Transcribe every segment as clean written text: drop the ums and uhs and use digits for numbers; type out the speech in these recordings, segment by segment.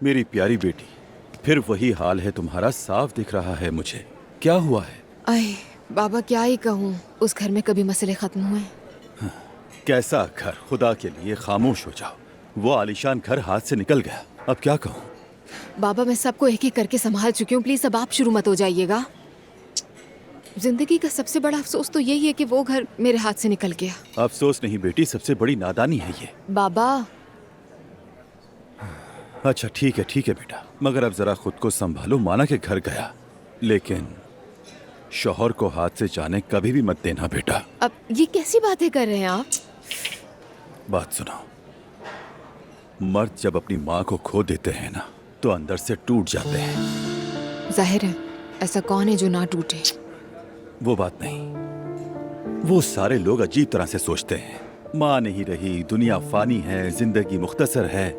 मेरी प्यारी बेटी, फिर वही हाल है तुम्हारा, साफ दिख रहा है मुझे। क्या हुआ है? अरे बाबा, क्या ही कहूँ, उस घर में कभी मसले खत्म हुए? कैसा घर? खुदा के लिए खामोश हो जाओ। वो आलीशान घर हाथ से निकल गया, अब क्या कहूँ? बाबा, मैं सबको एक एक करके संभाल चुकी हूँ, प्लीज अब आप शुरू मत हो जाइएगा। जिंदगी का सबसे बड़ा अफसोस तो यही है कि वो घर मेरे हाथ से निकल गया। अफसोस नहीं बेटी, सबसे बड़ी नादानी है ये। बाबा, अच्छा ठीक है बेटा, मगर अब जरा खुद को संभालो। माना के घर गया, लेकिन शौहर को हाथ से जाने कभी भी मत देना बेटा। अब ये कैसी बातें कर रहे हैं आप? बात सुनो, मर्द जब अपनी माँ को खो देते हैं ना, तो अंदर से टूट जाते हैं। जाहिर है, ऐसा कौन है जो ना टूटे? वो बात नहीं, वो सारे लोग अजीब तरह से सोचते हैं। माँ नहीं रही, दुनिया फानी है, जिंदगी मुख्तसर है,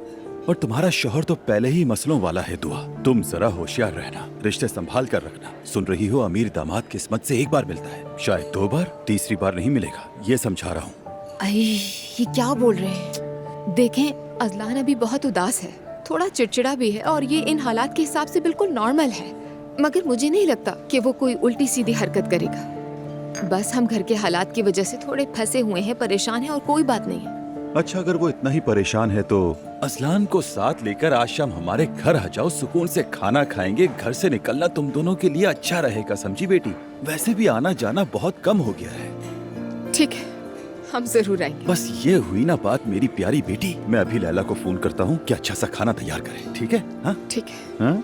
और तुम्हारा शौहर तो पहले ही मसलों वाला है। दुआ, तुम जरा होशियार रहना, रिश्ते संभाल कर रखना। सुन रही हो, अमीर दामाद किस्मत से एक बार मिलता है, शायद 2 बार, तीसरी बार नहीं मिलेगा। ये समझा रहा हूँ। अरे ये क्या बोल रहे हैं? देखें, अजलान अभी बहुत उदास है, थोड़ा चिड़चिड़ा भी है, और ये इन हालात के हिसाब से बिल्कुल नॉर्मल है। मगर मुझे नहीं लगता कि वो कोई उल्टी सीधी हरकत करेगा। बस हम घर के हालात की वजह से थोड़े फंसे हुए हैं, परेशान हैं, और कोई बात नहीं है। अच्छा, अगर वो इतना ही परेशान है तो अजलान को साथ लेकर आज शाम हमारे घर आ जाओ, सुकून से खाना खाएंगे। घर से निकलना तुम दोनों के लिए अच्छा रहेगा, समझी बेटी? वैसे भी आना जाना बहुत कम हो गया है। ठीक है, हम जरूर आएंगे। बस ये हुई ना बात मेरी प्यारी बेटी। मैं अभी लैला को फोन करता हूँ कि अच्छा सा खाना तैयार करे, ठीक है? हाँ ठीक है। हाँ?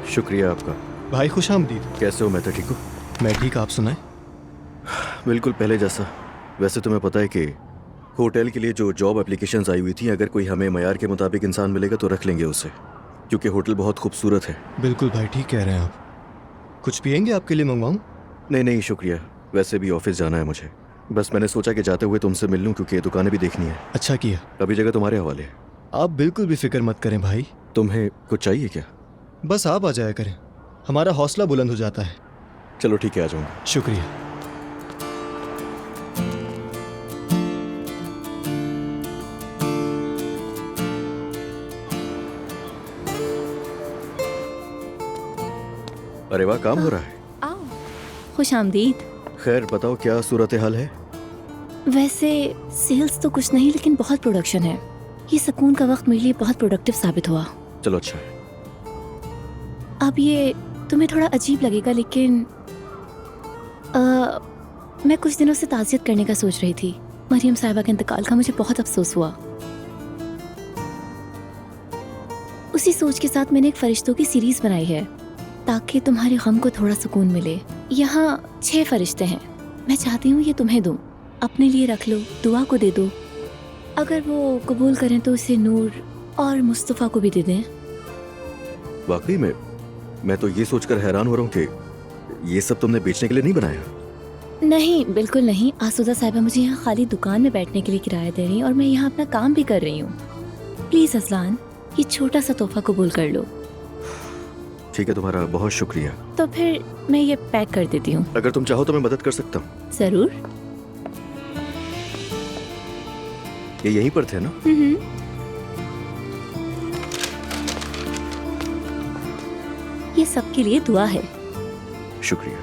शुक्रिया आपका भाई, खुश आमदीद। कैसे हो? मैं तो ठीक हूँ। मैं ठीक, आप सुनाएं? बिल्कुल पहले जैसा। वैसे तुम्हें पता है कि होटल के लिए जो जॉब एप्लीकेशंस आई हुई थी, अगर कोई हमें मयार के मुताबिक इंसान मिलेगा तो रख लेंगे उसे, क्योंकि होटल बहुत खूबसूरत है। बिल्कुल भाई, ठीक कह रहे हैं आप। कुछ पियेंगे? आपके लिए मंगवाऊं? नहीं नहीं शुक्रिया, वैसे भी ऑफिस जाना है मुझे। बस मैंने सोचा कि जाते हुए तुमसे मिल लूँ, क्योंकि ये दुकानें भी देखनी है। अच्छा किया। अभी जगह तुम्हारे हवाले है। आप बिल्कुल भी फिक्र मत करें भाई, तुम्हें कुछ चाहिए क्या? बस आप आ जाया करें, हमारा हौसला बुलंद हो जाता है। चलो ठीक है, आ जाऊँगा। शुक्रिया। अरे वाह, काम हो रहा है। आओ, खुश आमदीद। खैर बताओ, क्या सूरत हाल है? वैसे सेल्स तो कुछ नहीं, लेकिन बहुत प्रोडक्शन है। ये सुकून का वक्त मेरे लिए बहुत प्रोडक्टिव साबित हुआ। चलो अच्छा है। अब ये तुम्हें थोड़ा अजीब लगेगा, लेकिन मैं कुछ दिनों से ताज़ियत करने का सोच रही थी। मरियम साहिबा के इंतकाल का मुझे बहुत अफसोस हुआ। उसी सोच के साथ मैंने एक फरिश्तों की सीरीज बनाई है, ताकि तुम्हारे गम को थोड़ा सुकून मिले। यहाँ 6 फरिश्ते हैं, मैं चाहती हूँ ये तुम्हें दूँ, अपने लिए रख लो, दुआ को दे दो। अगर वो कबूल करें तो इसे नूर और मुस्तफ़ा को भी दे दें। वाकई में मैं तो ये सोचकर हैरान हो रहा हूँ कि ये सब तुमने बेचने के लिए नहीं बनाया। नहीं, बिल्कुल नहीं। आसूदा साहिबा मुझे यहाँ खाली दुकान में बैठने के लिए किराया दे रही हैं, और मैं यहाँ अपना काम भी कर रही हूँ। प्लीज अजलान, ये छोटा सा तोहफा कबूल कर लो। ठीक है, तुम्हारा बहुत शुक्रिया। तो फिर मैं ये पैक कर देती हूँ। अगर तुम चाहो तो मैं मदद कर सकता हूँ। जरूर। ये यहीं पर थे ना? ये सबके लिए दुआ है। शुक्रिया।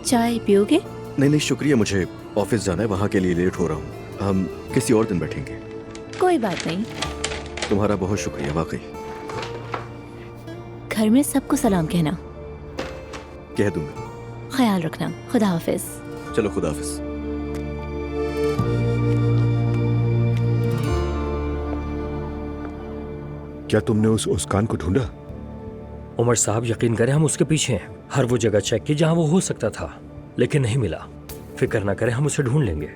चाय पियोगे? नहीं शुक्रिया, मुझे ऑफिस जाना है, वहाँ के लिए लेट हो रहा हूँ। हम किसी और दिन बैठेंगे। कोई बात नहीं। तुम्हारा बहुत शुक्रिया वाकई। घर में सबको सलाम कहना। कह दूंगा। ख्याल रखना। खुदा हाफिज। चलो खुदा हाफिज। क्या तुमने उस उसकान को ढूंढा? उमर साहब, यकीन करें हम उसके पीछे हैं। हर वो जगह चेक की जहां वो हो सकता था, लेकिन नहीं मिला। फिक्र ना करें, हम उसे ढूंढ लेंगे,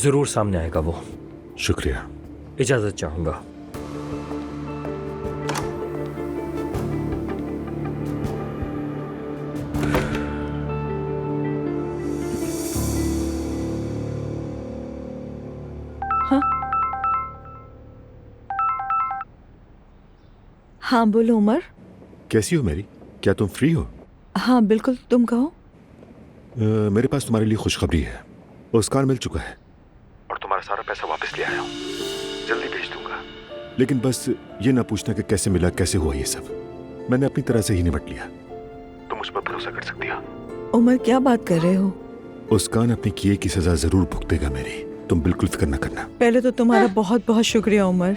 जरूर सामने आएगा वो। शुक्रिया। इजाजत चाहूंगा। हाँ बोलो उमर। कैसी हो मेरी? क्या तुम फ्री हो? हाँ बिल्कुल, तुम कहो। मेरे पास तुम्हारे लिए खुशखबरी है। उसकान मिल चुका है और तुम्हारा सारा पैसा वापस ले आया हूँ। जल्दी भेज दूंगा। लेकिन बस ये ना पूछना कि कैसे मिला, कैसे हुआ ये सब। मैंने अपनी तरह से ही निपट लिया। तुम मुझ पर भरोसा कर सकती हो। उमर क्या बात कर रहे हो? उसकान अपने किए की सजा जरूर भुगतेगा मेरी, तुम बिल्कुल फिक्र न करना। पहले तो तुम्हारा बहुत बहुत शुक्रिया उमर।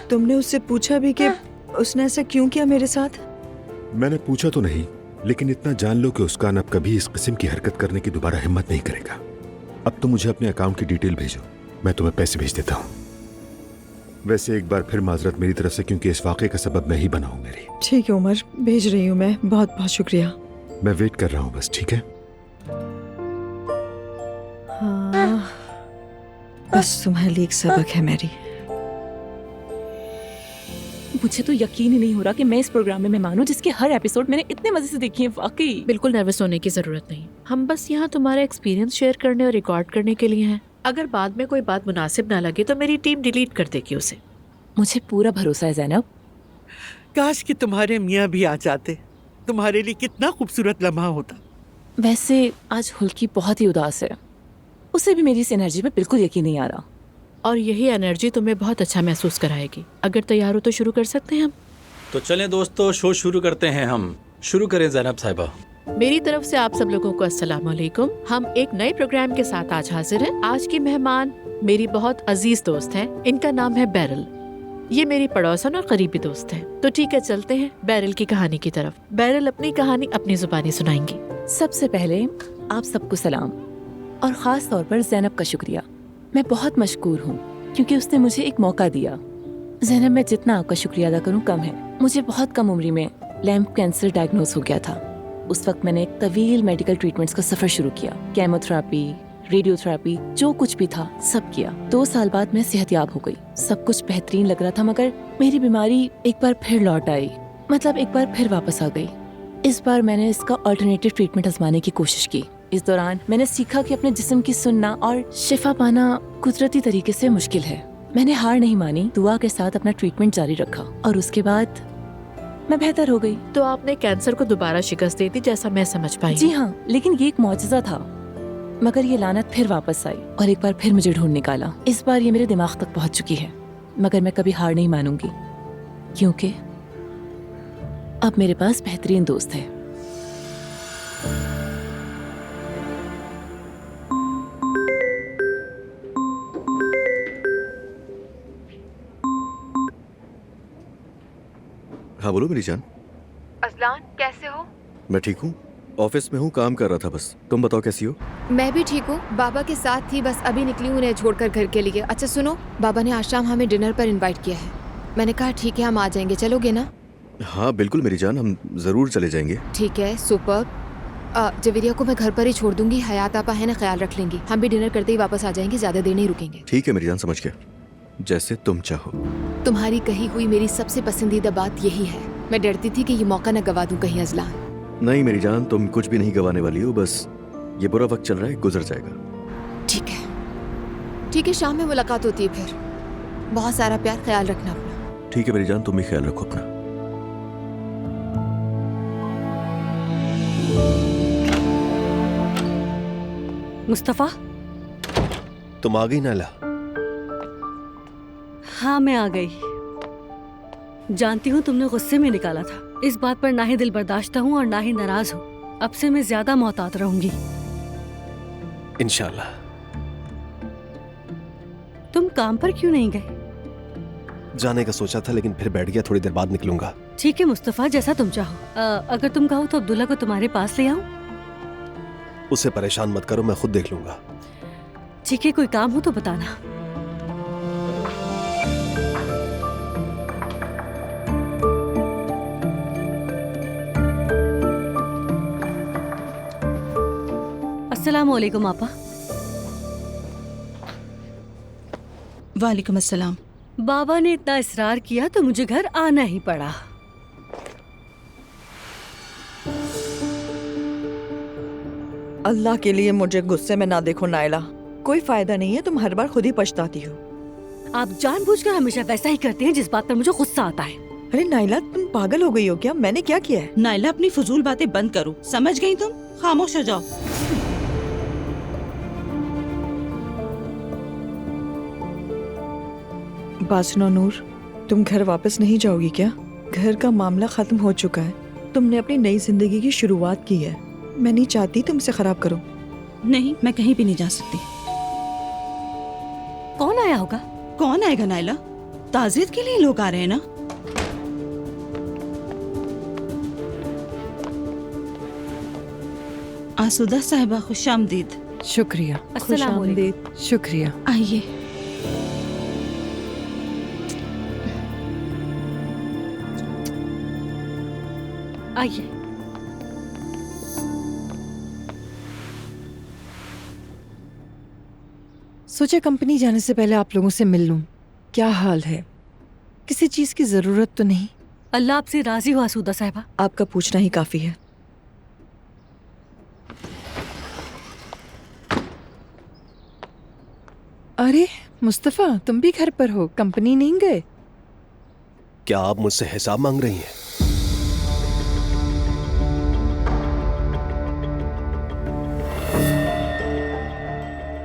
तुमने उससे पूछा भी कि उसने ऐसा क्यों किया मेरे साथ? मैंने पूछा तो नहीं, लेकिन इतना जान लो कि उसकान अब कभी इस किस्म की हरकत करने की दोबारा हिम्मत नहीं करेगा। अब तो मुझे अपने अकाउंट की डिटेल भेजो, मैं तुम्हें पैसे भेज देता हूँ। वैसे एक बार फिर माजरत मेरी तरफ से, क्योंकि इस वाक़े का सबब मैं ही बना हूँ मेरी। ठीक है उमर, भेज रही हूँ मैं। बहुत बहुत शुक्रिया। मैं वेट कर रहा हूँ बस, ठीक है? हाँ, बस तुम्हारे लिए एक सबक है मैरी। मुझे तो यकीन ही नहीं हो रहा कि मैं इस प्रोग्राम में मेहमान हूँ जिसके हर एपिसोड मैंने इतने मजे से देखी है। वाकई बिल्कुल नर्वस होने की जरूरत नहीं। हम बस यहाँ तुम्हारा एक्सपीरियंस शेयर करने और रिकॉर्ड करने के लिए हैं। अगर बाद में कोई बात मुनासिब ना लगे तो मेरी टीम डिलीट कर देगी उसे। मुझे पूरा भरोसा है ज़ैनब। काश कि तुम्हारे मियाँ भी आ जाते, तुम्हारे लिए कितना खूबसूरत लम्हा होता। वैसे आज हुल्की बहुत ही उदास है, उसे भी मेरी इस एनर्जी में बिल्कुल यकीन नहीं आ रहा। और यही एनर्जी तुम्हें बहुत अच्छा महसूस कराएगी। अगर तैयार हो तो शुरू कर सकते हैं हम। तो चलें दोस्तों, शो शुरू करते हैं। हम शुरू करें ज़ैनब साहिबा। मेरी तरफ से आप सब लोगों को अस्सलाम वालेकुम। हम एक नए प्रोग्राम के साथ आज हाजिर हैं। आज की मेहमान मेरी बहुत अजीज दोस्त हैं। इनका नाम है बैरल। ये मेरी पड़ोसन और करीबी दोस्त हैं। तो ठीक है, चलते हैं बैरल की कहानी की तरफ। बैरल अपनी कहानी अपनी जुबानी सुनाएंगी। सबसे पहले आप सबको सलाम और ख़ास तौर पर ज़ैनब का शुक्रिया। मैं बहुत मशकूर हूँ क्योंकि उसने मुझे एक मौका दिया। ज़ैनब, मैं जितना आपका शुक्रिया अदा करूँ कम है। मुझे बहुत कम उम्र में लैम्प कैंसर डायग्नोज हो गया था। उस वक्त मैंने एक तवील मेडिकल ट्रीटमेंट्स का सफ़र शुरू किया। केमोथेरेपी, रेडियोथेरेपी, जो कुछ भी था सब किया। 2 साल बाद मैं सेहतयाब हो गई। सब कुछ बेहतरीन लग रहा था, मगर मेरी बीमारी एक बार फिर लौट आई। मतलब एक बार फिर वापस आ गई। इस बार मैंने इसका अल्टरनेटिव ट्रीटमेंट आजमाने की कोशिश की। इस दौरान मैंने सीखा कि अपने जिस्म की सुनना और शिफा पाना कुदरती तरीके से मुश्किल है। मैंने हार नहीं मानी, दुआ के साथ अपना ट्रीटमेंट जारी रखा और उसके बाद मैं बेहतर हो गई। तो आपने कैंसर को दोबारा शिकस्त दे दी, जैसा मैं समझ पाई। जी हाँ, लेकिन ये एक मौजज़ा था। मगर ये लानत फिर वापस आई और एक बार फिर मुझे ढूंढ निकाला। इस बार ये मेरे दिमाग तक पहुंच चुकी है, मगर मैं कभी हार नहीं मानूंगी क्योंकि अब मेरे पास बेहतरीन दोस्त है। हाँ बोलो मेरी जान। अजलान, कैसे हो? मैं ठीक हूँ, ऑफिस में हूँ, काम कर रहा था बस। तुम बताओ कैसी हो? मैं भी ठीक हूँ। बाबा के साथ थी, बस अभी निकली हूँ उन्हें छोड़कर घर के लिए। अच्छा सुनो, बाबा ने आज शाम हमें डिनर पर इनवाइट किया है। मैंने कहा ठीक है, हम आ जाएंगे। चलोगे ना? हाँ बिल्कुल मेरी जान, हम ज़रूर चले जाएंगे। ठीक है, सुपर। जवेरिया को मैं घर पर ही छोड़ दूंगी। हयात आपा है ना, ख्याल रख लेंगी। हम भी डिनर करते ही वापस आ जाएंगे, ज्यादा देर नहीं रुकेंगे। ठीक है मेरी जान, समझ गया, जैसे तुम चाहो। तुम्हारी कही हुई मेरी सबसे पसंदीदा बात यही है। मैं डरती थी कि ये मौका न गवा दूं कहीं अजलान। नहीं मेरी जान, तुम कुछ भी नहीं गवाने वाली हो। बस ये बुरा वक्त चल रहा है, गुजर जाएगा। ठीक है, ठीक है, शाम में मुलाकात होती है फिर। बहुत सारा प्यार, ख्याल रखना अपना। ठीक है मेरी जान, तुम भी ख्याल रखो अपना। मुस्तफ़ा, तुम आ गई नाला? हाँ मैं आ गई। जानती हूँ तुमने गुस्से में निकाला था। इस बात पर ना ही दिल बर्दाश्त हूँ और ना ही नाराज हूँ। अब से मैं ज्यादा मोहतात रहूंगी। इंशाल्लाह। तुम काम पर क्यों नहीं गए? जाने का सोचा था लेकिन फिर बैठ गया, थोड़ी देर बाद निकलूंगा। ठीक है मुस्तफ़ा, जैसा तुम चाहो। अगर तुम कहो तो अब्दुल्ला को तुम्हारे पास ले आऊं? उसे परेशान मत करो, मैं खुद देख लूंगा। ठीक है, कोई काम हो तो बताना। अस्सलाम वालेकुम आपा। वालेकुम अस्सलाम। बाबा ने इतना इसरार किया तो मुझे घर आना ही पड़ा। अल्लाह के लिए मुझे गुस्से में ना देखो नायला, कोई फायदा नहीं है। तुम हर बार खुद ही पछताती हो। आप जानबूझकर हमेशा वैसा ही करते हैं जिस बात पर मुझे गुस्सा आता है। अरे नायला, तुम पागल हो गई हो क्या? मैंने क्या किया है? नायला, अपनी फजूल बातें बंद करो, समझ गई तुम? खामोश हो जाओ। बात सुनो नूर, तुम घर वापस नहीं जाओगी क्या? घर का मामला खत्म हो चुका है, तुमने अपनी नई जिंदगी की शुरुआत की है। मैं नहीं चाहती तुम इसे खराब करो। नहीं, मैं कहीं भी नहीं जा सकती। कौन आया होगा? कौन आएगा नायला? ताज़ियत के लिए लोग आ रहे हैं ना। आसूदा साहिबा, खुशामदीद। शुक्रिया। अस्सलाम वालेकुम। शुक्रिया। आइए। आइए। सोचा कंपनी जाने से पहले आप लोगों से मिल लूं। क्या हाल है? किसी चीज की जरूरत तो नहीं? अल्लाह आपसे राजी हो आसूदा साहिबा। आपका पूछना ही काफी है। अरे मुस्तफा, तुम भी घर पर हो? कंपनी नहीं गए? क्या आप मुझसे हिसाब मांग रही हैं?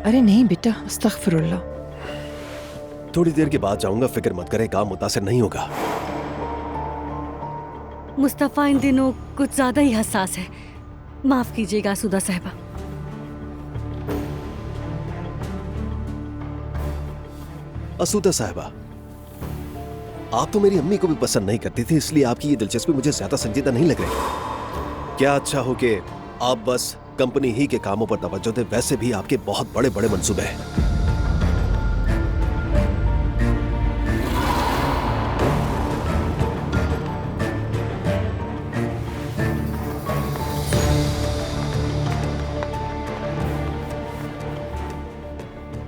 अरे नहीं बेटा, अस्तगफिरुल्लाह। थोड़ी देर के बाद जाऊंगा, फिक्र मत करें, काम मुतासिर नहीं होगा। मुस्तफ़ा इन दिनों कुछ ज्यादा ही हसास है, माफ कीजिएगा आसूदा साहिबा। असूदा साहिबा, आप तो मेरी अम्मी को भी पसंद नहीं करती थी, इसलिए आपकी ये दिलचस्पी मुझे ज्यादा संजीदा नहीं लग रही। क्या अच्छा हो कि आप बस कंपनी ही के कामों पर तवज्जो दें, वैसे भी आपके बहुत बड़े बड़े मंसूबे हैं।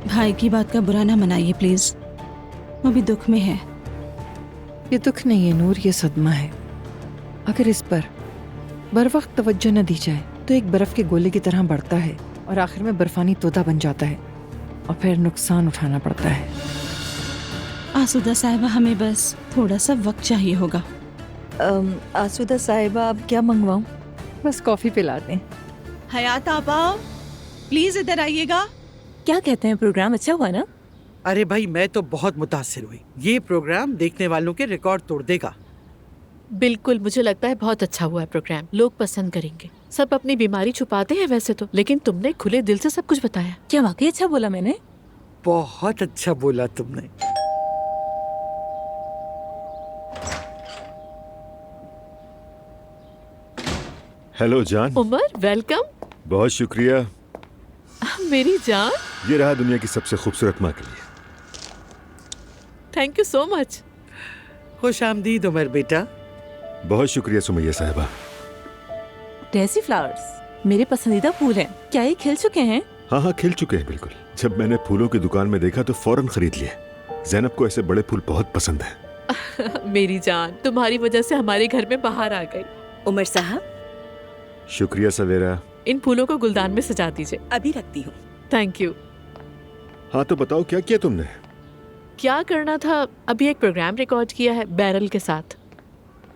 भाई की बात का बुरा ना मनाइए प्लीज, वो भी दुख में है। ये दुख नहीं है नूर, ये सदमा है। अगर इस पर बर वक्त तवज्जो न दी जाए तो एक बर्फ के गोले की तरह बढ़ता है और आखिर में बर्फानी तोता बन जाता है और फिर नुकसान उठाना पड़ता है। आसूदा साहिबा, हमें बस थोड़ा सा वक्त चाहिए होगा। आसूदा साहिबा, अब क्या मंगवाऊं? बस कॉफी पिला दें। हयात आपा, प्लीज इधर आइएगा। क्या कहते हैं, प्रोग्राम अच्छा हुआ ना? अरे भाई, मैं तो बहुत मुतासिर हुई। ये प्रोग्राम देखने वालों के रिकॉर्ड तोड़ देगा। बिल्कुल, मुझे लगता है बहुत अच्छा हुआ है प्रोग्राम, लोग पसंद करेंगे। सब अपनी बीमारी छुपाते हैं वैसे तो, लेकिन तुमने खुले दिल से सब कुछ बताया। क्या वाकई अच्छा बोला मैंने? बहुत अच्छा बोला तुमने। हेलो जान। उमर, वेलकम। बहुत शुक्रिया। मेरी जान। ये रहा दुनिया की सबसे खूबसूरत माँ के लिए। Thank you so much. खुश आमदीद उमर बेटा। बहुत शुक्रिया सुमैया साहिबा। डेज़ी फ्लावर्स मेरे पसंदीदा फूल हैं। क्या ये खिल चुके हैं? हाँ हाँ, खिल चुके हैं बिल्कुल। जब मैंने फूलों की दुकान में देखा तो फौरन खरीद लिए। ज़ैनब को ऐसे बड़े फूल बहुत पसंद है। मेरी जान, तुम्हारी वजह से हमारे घर में बाहर आ गई। उमर साहब, शुक्रिया सवेरा। इन फूलों को गुलदान में सजा दीजिए। अभी रखती हूँ। Thank you. हाँ तो बताओ, क्या किया तुमने? क्या करना था, अभी एक प्रोग्राम रिकॉर्ड किया है बैरल के साथ।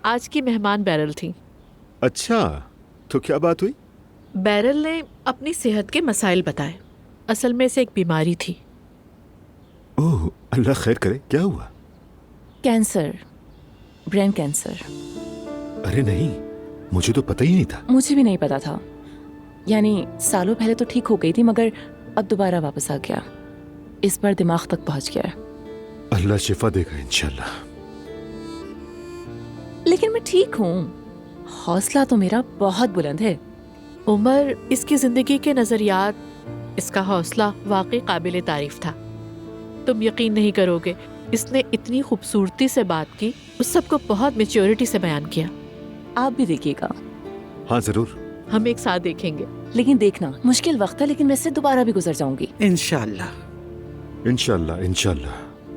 आज की मेहमान बैरल थी। अच्छा, तो क्या बात हुई? बैरल ने अपनी सेहत के मसाइल बताए। असल में इसे एक बीमारी थी। ओह, अल्लाह खैर करे। क्या हुआ? Cancer, brain cancer. अरे नहीं, मुझे तो पता ही नहीं था। मुझे भी नहीं पता था। यानी सालों पहले तो ठीक हो गई थी, मगर अब दोबारा वापस आ गया। इस बार दिमाग तक पहुंच गया है। अल्लाह शिफा देगा इंशाल्लाह। लेकिन मैं ठीक हूँ। हौसला तो मेरा बहुत बुलंद है। उमर, इसकी जिंदगी के नजरियात, इसका हौसला वाकई काबिल तारीफ था। तुम यकीन नहीं करोगे, इसने इतनी खूबसूरती से बात की, उस सबको बहुत मैच्योरिटी से बयान किया। आप भी देखिएगा। हाँ जरूर, हम एक साथ देखेंगे। लेकिन देखना, मुश्किल वक्त है, लेकिन मैं इससे दोबारा भी गुजर जाऊंगी इंशाल्लाह। इंशाल्लाह इंशाल्लाह।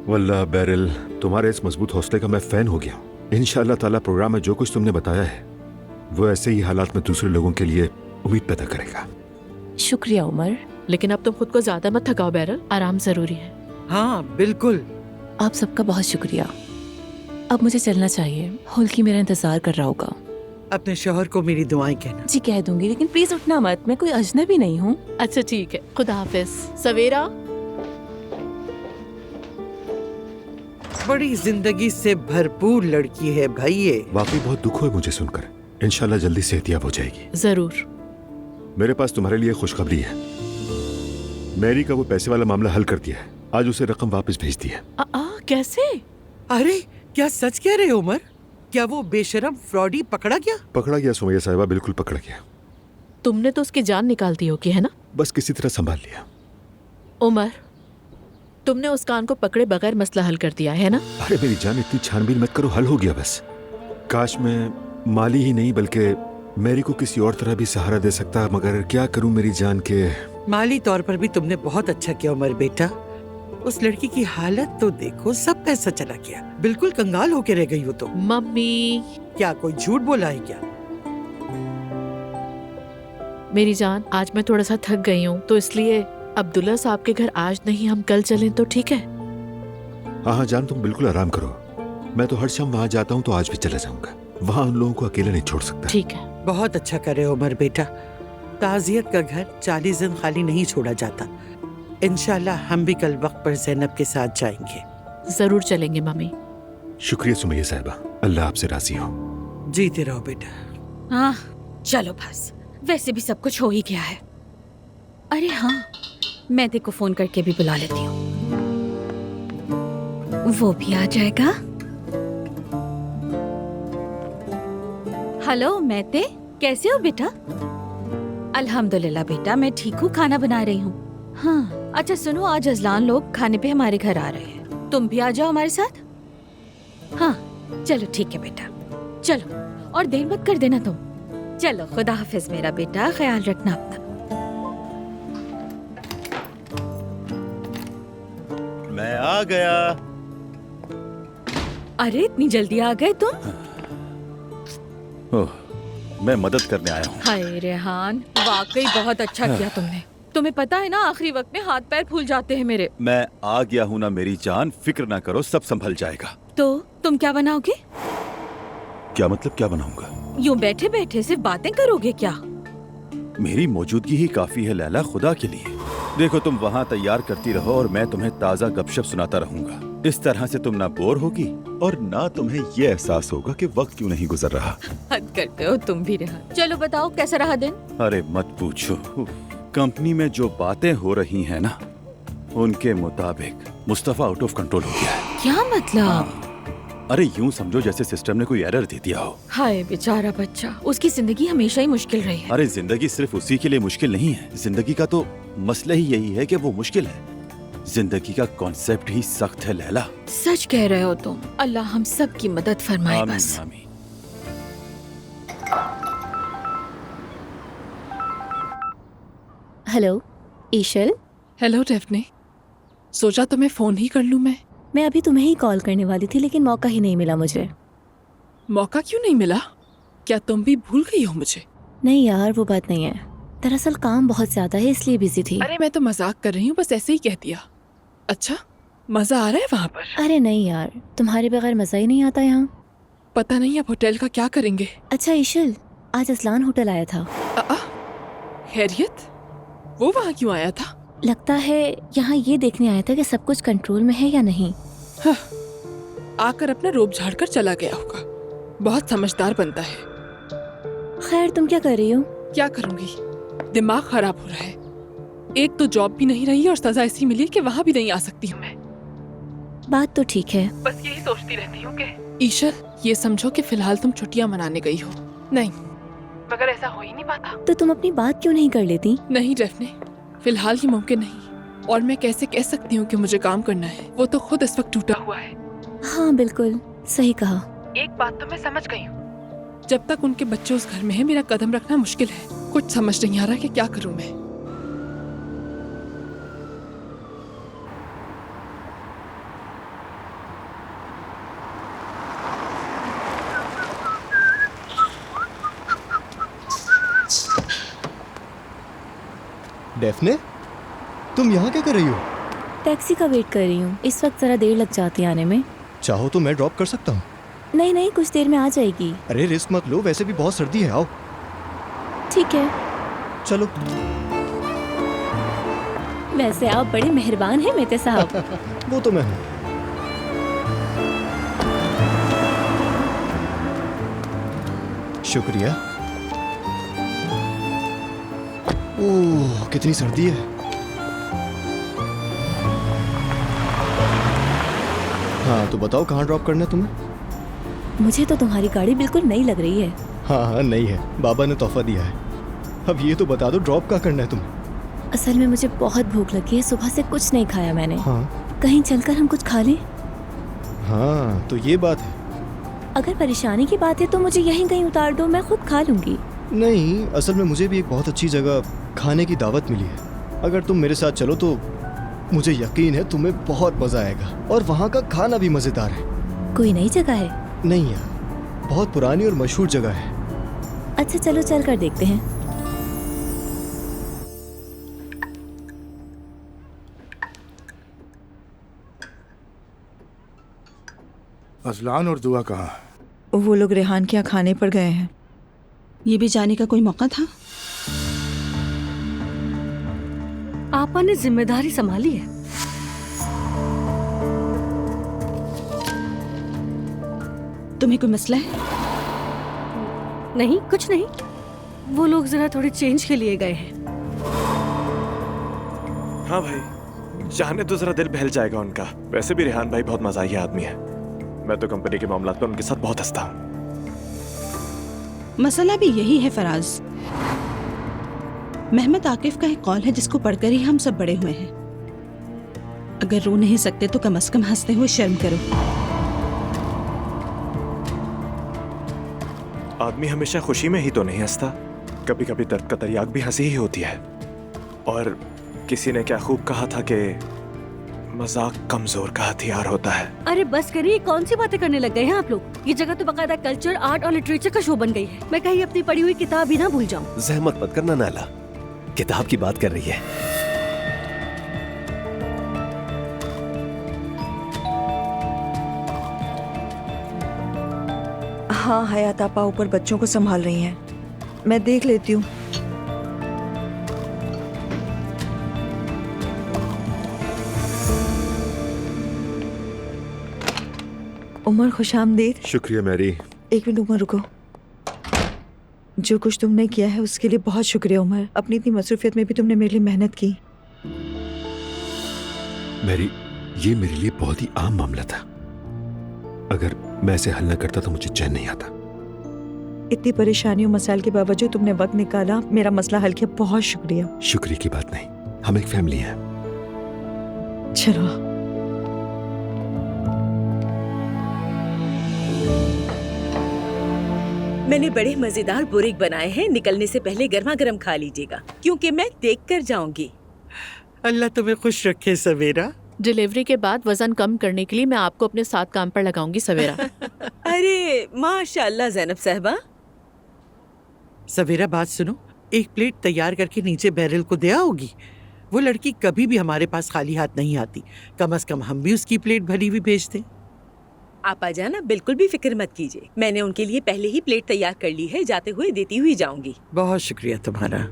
वल्लाह बैरल, तुम्हारे इस मजबूत हौसले का मैं फैन हो गया हूँ। इंशाल्लाह ताला प्रोग्राम में जो कुछ तुमने बताया है वो ऐसे ही हालात में दूसरे लोगों के लिए उम्मीद पैदा करेगा। शुक्रिया उमर। लेकिन अब तुम खुद को ज्यादा मत थकाओ बैरल, आराम जरूरी है। हाँ बिल्कुल। आप सबका बहुत शुक्रिया। अब मुझे चलना चाहिए, हुल्की मेरा इंतजार कर रहा होगा। अपने शौहर को मेरी दुआएं कहना। जी कह दूंगी, लेकिन प्लीज उठना मत, मैं कोई अजनबी नहीं हूँ। अच्छा ठीक है, खुदा हाफिज। सवेरा। बड़ी जिंदगी से भरपूर लड़की है भाई ये। वाकई बहुत दुख हुआ मुझे सुनकर। इंशाल्लाह जल्दी सेहतियाब हो जाएगी। जरूर। मेरे पास तुम्हारे लिए खुशखबरी है। मैरी का वो पैसे वाला मामला हल कर दिया है। आज उसे रकम वापस भेज दी है। कैसे? अरे क्या सच कह रहे हो उमर? क्या वो बेशरम फ्रॉडी पकड़ा गया? पकड़ा गया सुमैया साहिबा, बिल्कुल पकड़ा गया। तुमने तो उसकी जान निकाल दी होगी, है ना? बस किसी तरह संभाल लिया। उमर, तुमने उस कान को पकड़े बगैर मसला हल कर दिया है ना? अरे मेरी जान, इतनी छानबीन मत करो, हल हो गया बस। काश मैं माली ही नहीं बल्कि मैरी को किसी और तरह भी सहारा दे सकता, मगर क्या करूं मेरी जान के। माली तौर पर भी तुमने बहुत अच्छा किया उमर बेटा। उस लड़की की हालत तो देखो, सब पैसा चला गया, बिल्कुल कंगाल होके रह गई वो तो। मम्मी, क्या कोई झूठ बोला है क्या? मेरी जान, आज मैं थोड़ा सा थक गई हूँ, तो इसलिए अब्दुल्ला साहब के घर आज नहीं, हम कल चलें तो ठीक है? हाँ जान, तुम बिल्कुल आराम करो। मैं तो हर शाम वहाँ जाता हूँ, तो आज भी चला जाऊंगा। वहाँ उन लोगों को अकेला नहीं छोड़ सकता। ठीक है। बहुत अच्छा करे उमर बेटा। ताजियत का घर 40 दिन खाली नहीं छोड़ा जाता। इंशाल्लाह हम भी कल वक्त पर ज़ैनब के साथ जाएंगे। जरूर चलेंगे मम्मी। शुक्रिया सुमैया साहिबा, अल्लाह आपसे राजी हो। जीते रहो बेटा। हाँ चलो बस, वैसे भी सब कुछ हो ही गया है। अरे हाँ, मैं तेरे को फोन करके भी बुला लेती हूँ, वो भी आ जाएगा। हेलो मैते, कैसे हो बेटा? अल्हम्दुलिल्लाह बेटा, मैं ठीक हूँ, खाना बना रही हूँ। हाँ अच्छा सुनो, आज अजलान लोग खाने पे हमारे घर आ रहे हैं, तुम भी आ जाओ हमारे साथ। हाँ चलो ठीक है बेटा, चलो और देर मत कर देना तुम। चलो खुदा हाफिज मेरा बेटा, ख्याल रखना अपना। मैं आ गया। अरे इतनी जल्दी आ गए तुम? ओह, मैं मदद करने आया हूँ। हाय रेहान, वाकई बहुत अच्छा किया तुमने। तुम्हें पता है ना, आखिरी वक्त में हाथ पैर फूल जाते हैं मेरे। मैं आ गया हूँ ना मेरी जान, फिक्र ना करो, सब संभल जाएगा। तो तुम क्या बनाओगे? क्या मतलब क्या बनाऊंगा? यूँ बैठे बैठे सिर्फ बातें करोगे क्या? मेरी मौजूदगी ही काफी है लैला, खुदा के लिए। देखो तुम वहाँ तैयार करती रहो और मैं तुम्हें ताज़ा गपशप सुनाता रहूंगा। इस तरह से तुम ना बोर होगी और ना तुम्हें ये एहसास होगा कि वक्त क्यों नहीं गुजर रहा। हद करते हो तुम भी रेहान। चलो बताओ कैसा रहा दिन? अरे मत पूछो, कंपनी में जो बातें हो रही हैं ना, उनके मुताबिक मुस्तफा आउट ऑफ कंट्रोल हो गया है। क्या मतलब? अरे यूं समझो जैसे सिस्टम ने कोई एरर दे दिया हो। हाय बेचारा बच्चा, उसकी जिंदगी हमेशा ही मुश्किल रही है। अरे जिंदगी सिर्फ उसी के लिए मुश्किल नहीं है, जिंदगी का तो मसला ही यही है कि वो मुश्किल है। जिंदगी का कॉन्सेप्ट ही सख्त है लैला। सच कह रहे हो तुम, अल्लाह हम सब की मदद फरमाए आमीन, बस। आमीन। हेलो ईशल। हेलो डेफने, सोचा तुम्हें फोन ही कर लूं मैं अभी तुम्हें ही कॉल करने वाली थी, लेकिन मौका ही नहीं मिला मुझे। मौका क्यों नहीं मिला? क्या तुम भी भूल गई हो मुझे? नहीं यार, वो बात नहीं है, दरअसल काम बहुत ज्यादा है इसलिए बिजी थी। अरे मैं तो मजाक कर रही हूँ, बस ऐसे ही कह दिया। अच्छा, मजा आ रहा है वहाँ पर? अरे नहीं यार, तुम्हारे बगैर मजा ही नहीं आता यहाँ। पता नहीं अब होटल का क्या करेंगे। अच्छा ईशल, आज असलान होटल आया था। खैरियत? वो वहाँ क्यों आया था? लगता है यहाँ ये देखने आया था कि सब कुछ कंट्रोल में है या नहीं। हाँ, आकर अपना रोब झाड़ कर चला गया होगा। बहुत समझदार बनता है। खैर तुम क्या कर रही हो? क्या करूँगी, दिमाग खराब हो रहा है। एक तो जॉब भी नहीं रही और सजा ऐसी मिली कि वहाँ भी नहीं आ सकती हूँ मैं। बात तो ठीक है, बस यही सोचती रहती हूँ कि ईशल, ये समझो कि फिलहाल तुम छुट्टियाँ मनाने गई हो। नहीं, मगर ऐसा हो ही नहीं पाता। तो तुम अपनी बात क्यों नहीं कर लेती? नहीं डेफने, फिलहाल ये मुमकिन नहीं। और मैं कैसे कह सकती हूँ कि मुझे काम करना है? वो तो खुद इस वक्त टूटा हुआ है। हाँ बिल्कुल सही कहा। एक बात तो मैं समझ गई हूँ, जब तक उनके बच्चे उस घर में हैं, मेरा कदम रखना मुश्किल है। कुछ समझ नहीं आ रहा कि क्या करूँ मैं। डेफने, तुम यहाँ क्या कर रही हो? टैक्सी का वेट कर रही हूँ, इस वक्त जरा देर लग जाती है आने में। चाहो तो मैं ड्रॉप कर सकता हूँ। नहीं नहीं, कुछ देर में आ जाएगी। अरे रिस्क मत लो, वैसे भी बहुत सर्दी है। आओ। ठीक है चलो। वैसे आप बड़े मेहरबान हैं मेते साहब। वो तो मैं हूँ। शुक्रिया। ओह, कितनी सर्दी है। हाँ, तो बताओ कहाँ ड्रॉप करना है तुम्हें? मुझे तो तुम्हारी गाड़ी बिल्कुल नई लग रही है। हाँ हाँ, नहीं है, बाबा ने तोहफा दिया है। अब ये तो बता दो ड्रॉप कहाँ करना है तुम्हें? असल में मुझे बहुत भूख लगी है, सुबह से कुछ नहीं खाया मैंने। हाँ कहीं चलकर हम कुछ खा लें? हाँ, तो ये बात है। अगर परेशानी की बात है तो मुझे यहीं कहीं उतार दो, मैं खुद खा लूंगी। नहीं, असल में मुझे भी एक बहुत अच्छी जगह खाने की दावत मिली है। अगर तुम मेरे साथ चलो तो मुझे यकीन है तुम्हें बहुत मजा आएगा, और वहाँ का खाना भी मजेदार है। कोई नई जगह है? नहीं यार, बहुत पुरानी और मशहूर जगह है। अच्छा चलो चल कर देखते हैं। अजलान और दुआ कहाँ? वो लोग रेहान के यहाँ खाने पर गए हैं। ये भी जाने का कोई मौका था? आपा ने जिम्मेदारी संभाली है। तुम्हें कोई मसला है? नहीं, कुछ नहीं। वो लोग जरा थोड़े चेंज के लिए गए हैं। हाँ भाई, जाने तो जरा दिल बहल जाएगा उनका। वैसे भी रेहान भाई बहुत मजाहिया आदमी है। मैं तो कंपनी के मामलात पर उनके साथ बहुत हंसता हूँ। मसला भी यही है फराज। मेहमद आकिफ का एक कॉल है जिसको पढ़कर ही हम सब बड़े हुए हैं। अगर रो नहीं सकते तो कम से कम हंसते हुए शर्म करो। आदमी हमेशा खुशी में ही तो नहीं हंसता, कभी कभी दर्द का तरियाक भी हंसी ही होती है। और किसी ने क्या खूब कहा था कि मजाक कमजोर का हथियार होता है। अरे बस करिए, कौन सी बातें करने लग गए हैं आप लोग। ये जगह तो बकायदा कल्चर, आर्ट और लिटरेचर का शो बन गई है। मैं कहीं अपनी पढ़ी हुई किताब भी ना भूल जाऊं। जहमत मत करना नाला, किताब की बात कर रही है। हाँ, हयात आपा ऊपर बच्चों को संभाल रही हैं, मैं देख लेती हूँ। उमर खुशामदीद। शुक्रिया मैरी। एक मिनट उमर रुको। जो कुछ तुमने किया है उसके लिए बहुत शुक्रिया उमर। अपनी इतनी मसरूफियत में भी तुमने मेरे लिए मेहनत की। मैरी, ये मेरे लिए बहुत ही आम मामला था। अगर मैं इसे हल न करता तो मुझे चैन नहीं आता। इतनी परेशानियों मसाइल के बावजूद तुमने वक्त निकाला, मेरा मसला हल किया, बहुत शुक्रिया। शुक्रिया की बात नहीं, हम एक फैमिली हैं। चलो। मैंने बड़े मजेदार बुरीक बनाए हैं, निकलने से पहले गर्मा गर्म खा लीजिएगा क्योंकि मैं देख कर जाऊंगी। अल्लाह तुम्हें खुश रखे सवेरा। डिलीवरी के बाद वजन कम करने के लिए मैं आपको अपने साथ काम पर लगाऊंगी सवेरा। अरे माशाल्लाह ज़ैनब साहबा। सवेरा बात सुनो, एक प्लेट तैयार करके नीचे बैरल को दे आओगी। वो लड़की कभी भी हमारे पास खाली हाथ नहीं आती, कम से कम हम भी उसकी प्लेट भरी हुई भेज दें। आपा जाना बिल्कुल भी फिक्र मत कीजिए, मैंने उनके लिए पहले ही प्लेट तैयार कर ली है, जाते हुए देती हुई जाऊंगी। बहुत शुक्रिया तुम्हारा।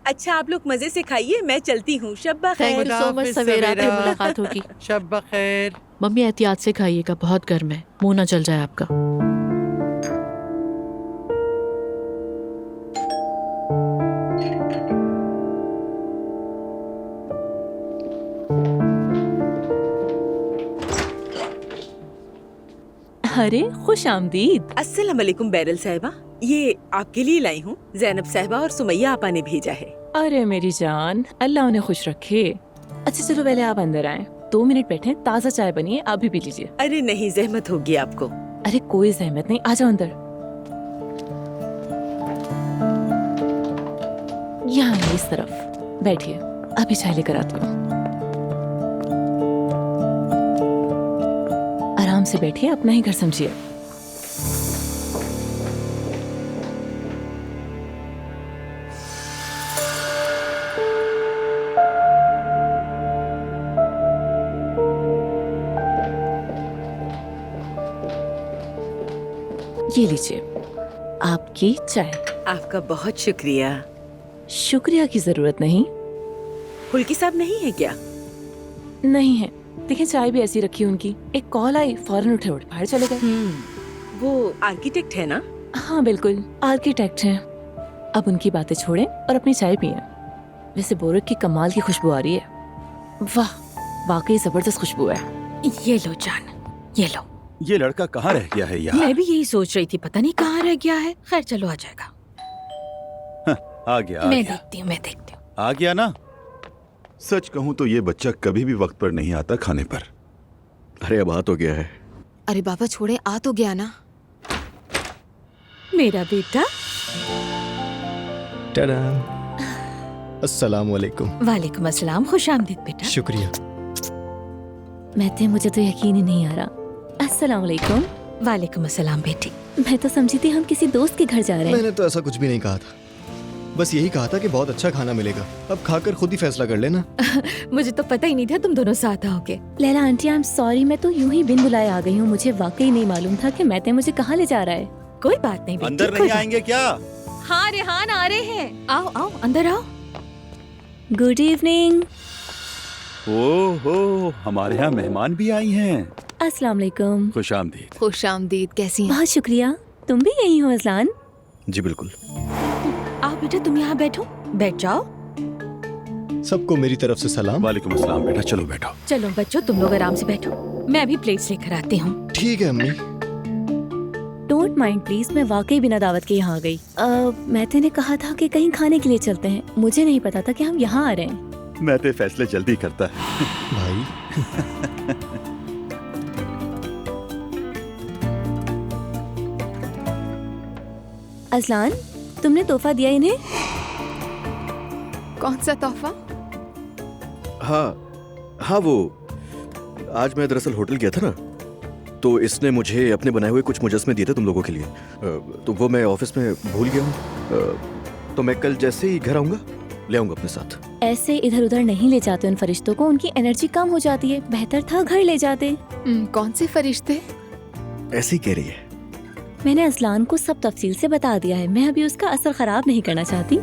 अच्छा आप लोग मजे से खाइए, मैं चलती हूँ। शब्बा खैर। थैंक यू सो मच सवेरा, फिर मुलाकात होगी। शब्बा खैर। मम्मी एहतियात से खाइएगा, बहुत गर्म है, मुंह ना जल जाए आपका। अरे खुश आमदीद। अस्सलाम वालेकुम बैरल साहिबा, ये आपके लिए लाई हूँ। ज़ैनब साहिबा और सुमैया आपा ने भेजा है। अरे मेरी जान, अल्लाह उन्हें खुश रखे। अच्छा चलो पहले आप अंदर आएं, 2 मिनट बैठे, ताज़ा चाय बनी है, आप भी पी लीजिए। अरे नहीं, जहमत होगी आपको। अरे कोई जहमत नहीं, आ जाओ अंदर। यहाँ इस तरफ बैठिए, अभी चाय लेकर आती हूँ। आराम से बैठिए, अपना ही घर समझिए। ये लीजिए आपकी चाय। आपका बहुत शुक्रिया। शुक्रिया की जरूरत नहीं। हुल्की साहब नहीं है क्या? नहीं है, देखिए चाय भी ऐसी रखी उनकी। एक कॉल आई, फौरन उठे, बाहर चले गए। वो आर्किटेक्ट है ना? हाँ बिल्कुल, आर्किटेक्ट हैं। अब उनकी बातें छोड़ें और अपनी चाय पिएं। वैसे बोरक की कमाल की खुशबू आ रही है। वाह, वाकई जबरदस्त खुशबू है। ये लो जान, ये लो। ये लड़का कहाँ रह गया है यार? मैं भी यही सोच रही थी, पता नहीं कहाँ रह गया है। खैर चलो, आ जाएगा। आ गया, मैं देखती हूँ। आ गया ना। सच कहूँ तो ये बच्चा कभी भी वक्त पर नहीं आता खाने पर। अरे अब आ तो गया है। अरे बाबा छोड़े, आ तो गया ना। मेरा बेटा। टाडा। अस्सलाम वालेकुम। वालेकुम अस्सलाम, खुश आमदीद बेटा। शुक्रिया। महते, मुझे तो यकीन ही नहीं आ रहा। अस्सलाम वालेकुम। वालेकुम अस्सलाम बेटी। मैं तो समझी थी हम किसी दोस्त के घर जा रहे हैं। मैंने तो ऐसा कुछ भी नहीं कहा था, बस यही कहा था कि बहुत अच्छा खाना मिलेगा। अब खाकर खुद ही फैसला कर लेना। मुझे तो पता ही नहीं था तुम दोनों साथ आओगे। Laila aunty, I am sorry, मैं तो यूं ही बिन बुलाए आ गई हूँ। मुझे वाकई नहीं मालूम था कि महते मुझे कहाँ ले जा रहा है। कोई बात नहीं बेटी। अंदर नहीं आएंगे क्या? हाँ रेहान आ रहे हैं। आओ आओ अंदर आओ। Good evening. ओहो, हमारे यहाँ मेहमान भी आई हैं। अस्सलाम वालेकुम। खुश आमदीद। खुश आमदीद, कैसी हैं? बहुत शुक्रिया। तुम भी यही हो अजलान? जी बिल्कुल। आओ बेटा, तुम यहाँ बैठो, बैठ जाओ। सबको मेरी तरफ से सलाम। वालेकुम अस्सलाम बेटा, चलो बैठो। चलो बच्चों, तुम लोग आराम से बैठो, मैं अभी प्लेट्स लेकर आती हूँ। ठीक है अम्मी। डोंट माइंड प्लीज, मैं वाकई बिना दावत के यहाँ आ गई। महते ने कहा था कि कहीं खाने के लिए चलते हैं। मुझे नहीं पता था कि हम यहाँ आ रहे हैं। मैं तो फैसले जल्दी करता है भाई। अजलान, तुमने तोहफा दिया इन्हें? कौन सा तोहफा? हाँ वो आज मैं दरअसल होटल गया था ना, तो इसने मुझे अपने बनाए हुए कुछ मुजस्मे दिए थे तुम लोगों के लिए। तो वो मैं ऑफिस में भूल गया हूँ। तो मैं कल जैसे ही घर आऊंगा ले आऊंगा अपने साथ। ऐसे इधर उधर नहीं ले जाते उन फरिश्तों को, उनकी एनर्जी कम हो जाती है। बेहतर था घर ले जाते। कौन से फरिश्ते? ऐसी कह रही है। मैंने अजलान को सब तफसील से बता दिया है। मैं अभी उसका असर खराब नहीं करना चाहती।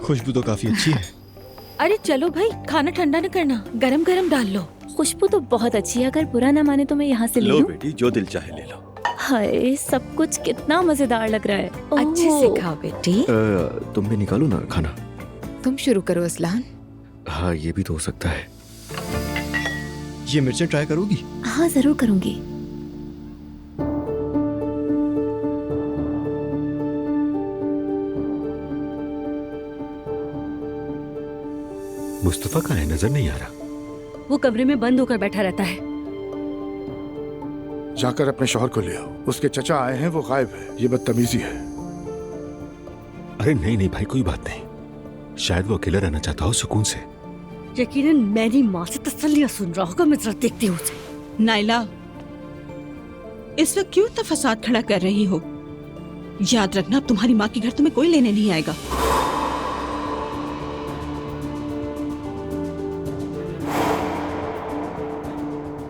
खुशबू तो काफी अच्छी है। अरे चलो भाई, खाना ठंडा न करना, गरम गरम डाल लो। खुशबू तो बहुत अच्छी है, अगर बुरा ना माने तो मैं यहाँ से ले लो लूं? बेटी, जो दिल चाहे ले लो। हाय, सब कुछ कितना मजेदार लग रहा है। अच्छे से खाओ बेटी। तुम भी निकालो ना खाना। तुम शुरू करो अजलान। हाँ ये भी तो हो सकता है। ये मिर्चें ट्राई करोगी? हाँ जरूर करूंगी। मुस्तफा कहाँ है? नजर नहीं आ रहा। वो कमरे में बंद होकर बैठा रहता है। जाकर अपने शौहर को ले आओ। उसके चचा आए हैं, वो गायब है। ये बदतमीजी है। अरे नहीं नहीं भाई, कोई बात नहीं। शायद वो अकेला रहना चाहता हो सुकून से। यकीनन मेरी माँ से तसल्लियां सुन रहा होगा। मैं जरा देखती हूँ उसे। नाइला, इस वक्त क्यों इतना फसाद खड़ा कर रही हो? याद रखना, अब तुम्हारी माँ के घर तुम्हें कोई लेने नहीं आएगा।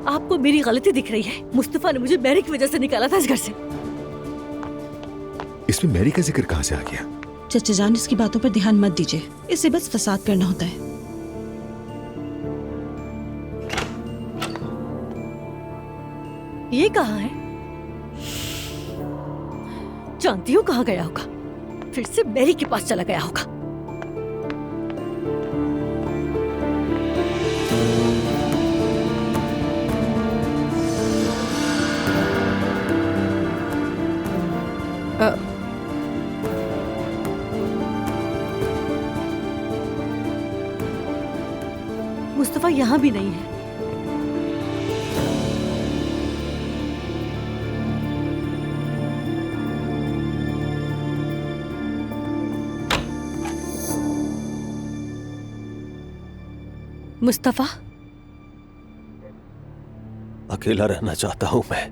आपको मेरी गलती दिख रही है। मुस्तफा ने मुझे मैरी की वजह से निकाला था इस घर से। इसमें मैरी का जिक्र कहाँ से आ गया? चचा जान, इसकी बातों पर ध्यान मत दीजिए। इसे बस फसाद करना होता है। ये कहाँ है? जानती हूँ कहाँ गया होगा। फिर से मैरी के पास चला गया होगा। मुस्तफा यहाँ भी नहीं है। मुस्तफा, अकेला रहना चाहता हूं मैं।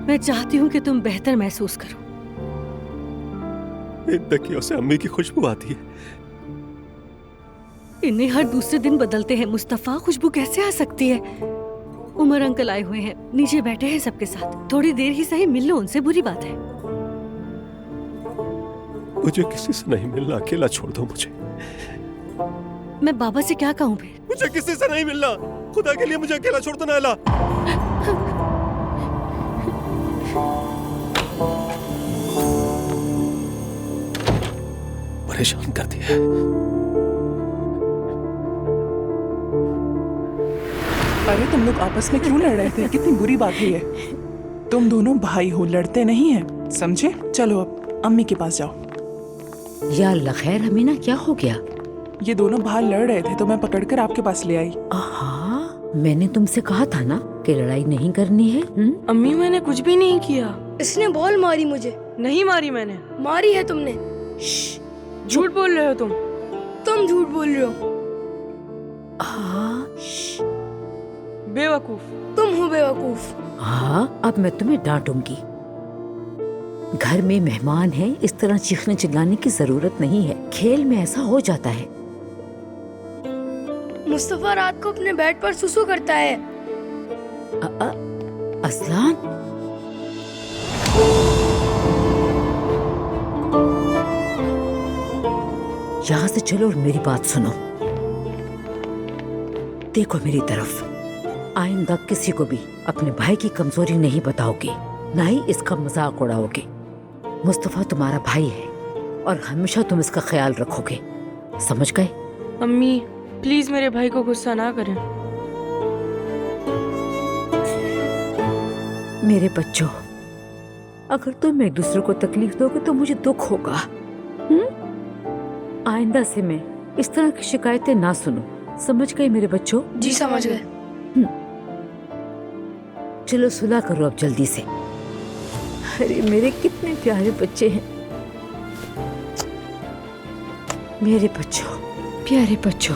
मैं चाहती हूँ कि तुम बेहतर महसूस करो। इन तकियों से अम्मी की खुशबू आती है। इन्हें हर दूसरे दिन बदलते हैं मुस्तफा। खुशबू कैसे आ सकती है? उमर अंकल आए हुए हैं, नीचे बैठे हैं सबके साथ। थोड़ी देर ही सही मिल लो उनसे, बुरी बात है। मुझे किसी से नहीं मिलना, अकेला छोड़ दो मुझे। मैं बाबा से क्या कहूँ फिर? मुझे किसी से नहीं मिलना, खुदा के लिए मुझे अकेला छोड़ दो नायला। परेशान कर दिया। अरे तुम लोग आपस में क्यों लड़ रहे थे? कितनी बुरी बात हुई है। तुम दोनों भाई हो, लड़ते नहीं हैं, समझे? चलो अब अम्मी के पास जाओ। या अल्लाह खैर अमीना, क्या हो गया? ये दोनों बाहर लड़ रहे थे तो मैं पकड़कर आपके पास ले आई। हाँ, मैंने तुमसे कहा था ना कि लड़ाई नहीं करनी है। अम्मी मैंने कुछ भी नहीं किया। इसने बॉल मारी मुझे। नहीं मारी मैंने। मारी है तुमने। झूठ बोल रहे हो तुम। तुम झूठ बोल रहे हो। बेवकूफ। तुम हो बेवकूफ। हाँ, अब मैं तुम्हें डांटूंगी। घर में मेहमान हैं, इस तरह चीखने चिल्लाने की जरूरत नहीं है। खेल में ऐसा हो जाता है। मुस्तफा रात को अपने बेड पर सुसु करता है। असलान, यहाँ से चलो और मेरी बात सुनो। देखो मेरी तरफ, आइंदा किसी को भी अपने भाई की कमजोरी नहीं बताओगे, ना ही इसका मजाक उड़ाओगे। मुस्तफा तुम्हारा भाई है और हमेशा तुम इसका ख्याल रखोगे, समझ गए? अम्मी प्लीज मेरे भाई को गुस्सा ना करें। मेरे बच्चों, अगर तुम एक दूसरे को तकलीफ दोगे तो मुझे दुख होगा। आइंदा से मैं इस तरह की शिकायतें ना सुनूं, समझ गए मेरे बच्चों? जी समझ गए। चलो सुलह करो अब जल्दी से। अरे मेरे कितने प्यारे बच्चे हैं, मेरे बच्चों, प्यारे बच्चों।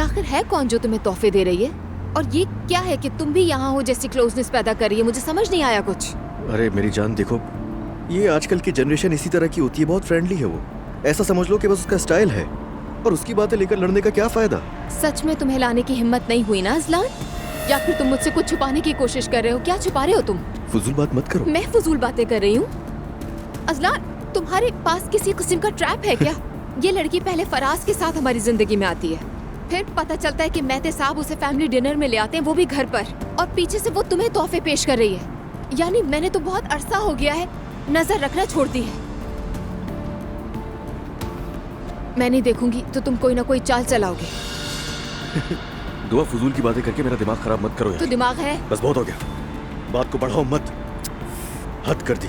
आखिर है कौन जो तुम्हें तोहफे दे रही है? और ये क्या है कि तुम भी यहाँ हो जैसी क्लोजनेस पैदा कर रही है? मुझे समझ नहीं आया कुछ। अरे मेरी जान देखो, ये आजकल की जनरेशन इसी तरह की होती है, बहुत फ्रेंडली है वो। ऐसा समझ लो कि बस उसका स्टाइल है, और उसकी बातें लेकर लड़ने का क्या फायदा? सच में तुम्हें लाने की हिम्मत नहीं हुई ना अजलान? या फिर तुम मुझसे कुछ छुपाने की कोशिश कर रहे हो? क्या छुपा रहे हो तुम? फजूल बात मत करो। मैं फजूल बातें कर रही हूँ? अजलान, तुम्हारे पास किसी किस्म का ट्रैप है क्या? ये लड़की पहले फराज के साथ हमारी जिंदगी में आती है, फिर पता चलता है कि मेहते साहब उसे फैमिली डिनर में ले आते हैं, वो भी घर पर, और पीछे से वो तुम्हें तोहफे पेश कर रही है। यानी मैंने तो बहुत अरसा हो गया है नजर रखना छोड़ दी है। मैं नहीं देखूंगी तो तुम कोई ना कोई चाल चलाओगे। दुआ, फजूल की बातें करके मेरा दिमाग खराब मत करो यार। तो दिमाग है? बस बहुत हो गया, बात को बढ़ाओ मत, हद कर दी।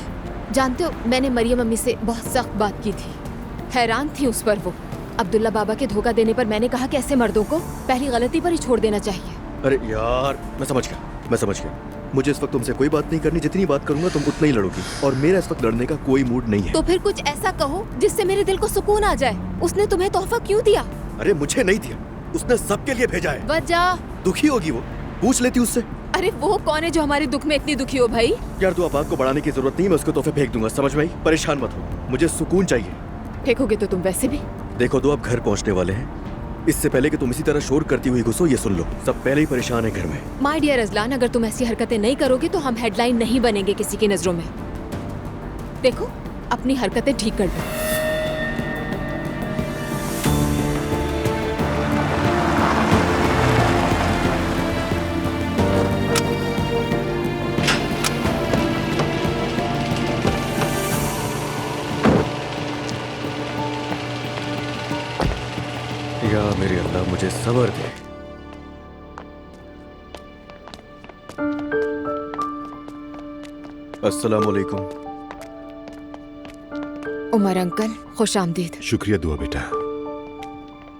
जानते हो, मैंने मरियम अम्मी से बहुत सख्त बात की थी, हैरान थी उस पर वो। अब्दुल्ला बाबा के धोखा देने पर मैंने कहा कि ऐसे मर्दों को पहली गलती पर ही छोड़ देना चाहिए। अरे यार, मैं समझ गया। मुझे इस वक्त तुमसे कोई बात नहीं करनी, जितनी बात करूंगा तुम उतना ही लड़ोगी, और मेरा इस वक्त लड़ने का कोई मूड नहीं है। तो फिर कुछ ऐसा कहो जिससे मेरे दिल को सुकून आ जाए। उसने तुम्हें तोहफा क्यों दिया? अरे मुझे नहीं दिया, उसने सबके लिए भेजा है। वजह? दुखी होगी वो, पूछ लेती उससे। अरे वो कौन है जो हमारे दुख में इतनी दुखी हो भाई? यार तू आग को बढ़ाने की जरूरत नहीं, मैं उसको तोहफे फेंक दूंगा, समझ में आई? परेशान मत हो, मुझे सुकून चाहिए। फेंकोगे तो तुम वैसे भी। देखो तो अब घर पहुंचने वाले हैं, इससे पहले कि तुम इसी तरह शोर करती हुई घुसो, ये सुन लो, सब पहले ही परेशान है घर में। माय डियर अजलान, अगर तुम ऐसी हरकतें नहीं करोगे तो हम हेडलाइन नहीं बनेंगे किसी की नजरों में। देखो, अपनी हरकतें ठीक कर लो। या मेरे अल्लाह, मुझे सब्र दे। अस्सलाम वालेकुम। उमर अंकल, खुश आमदीद। शुक्रिया दुआ बेटा।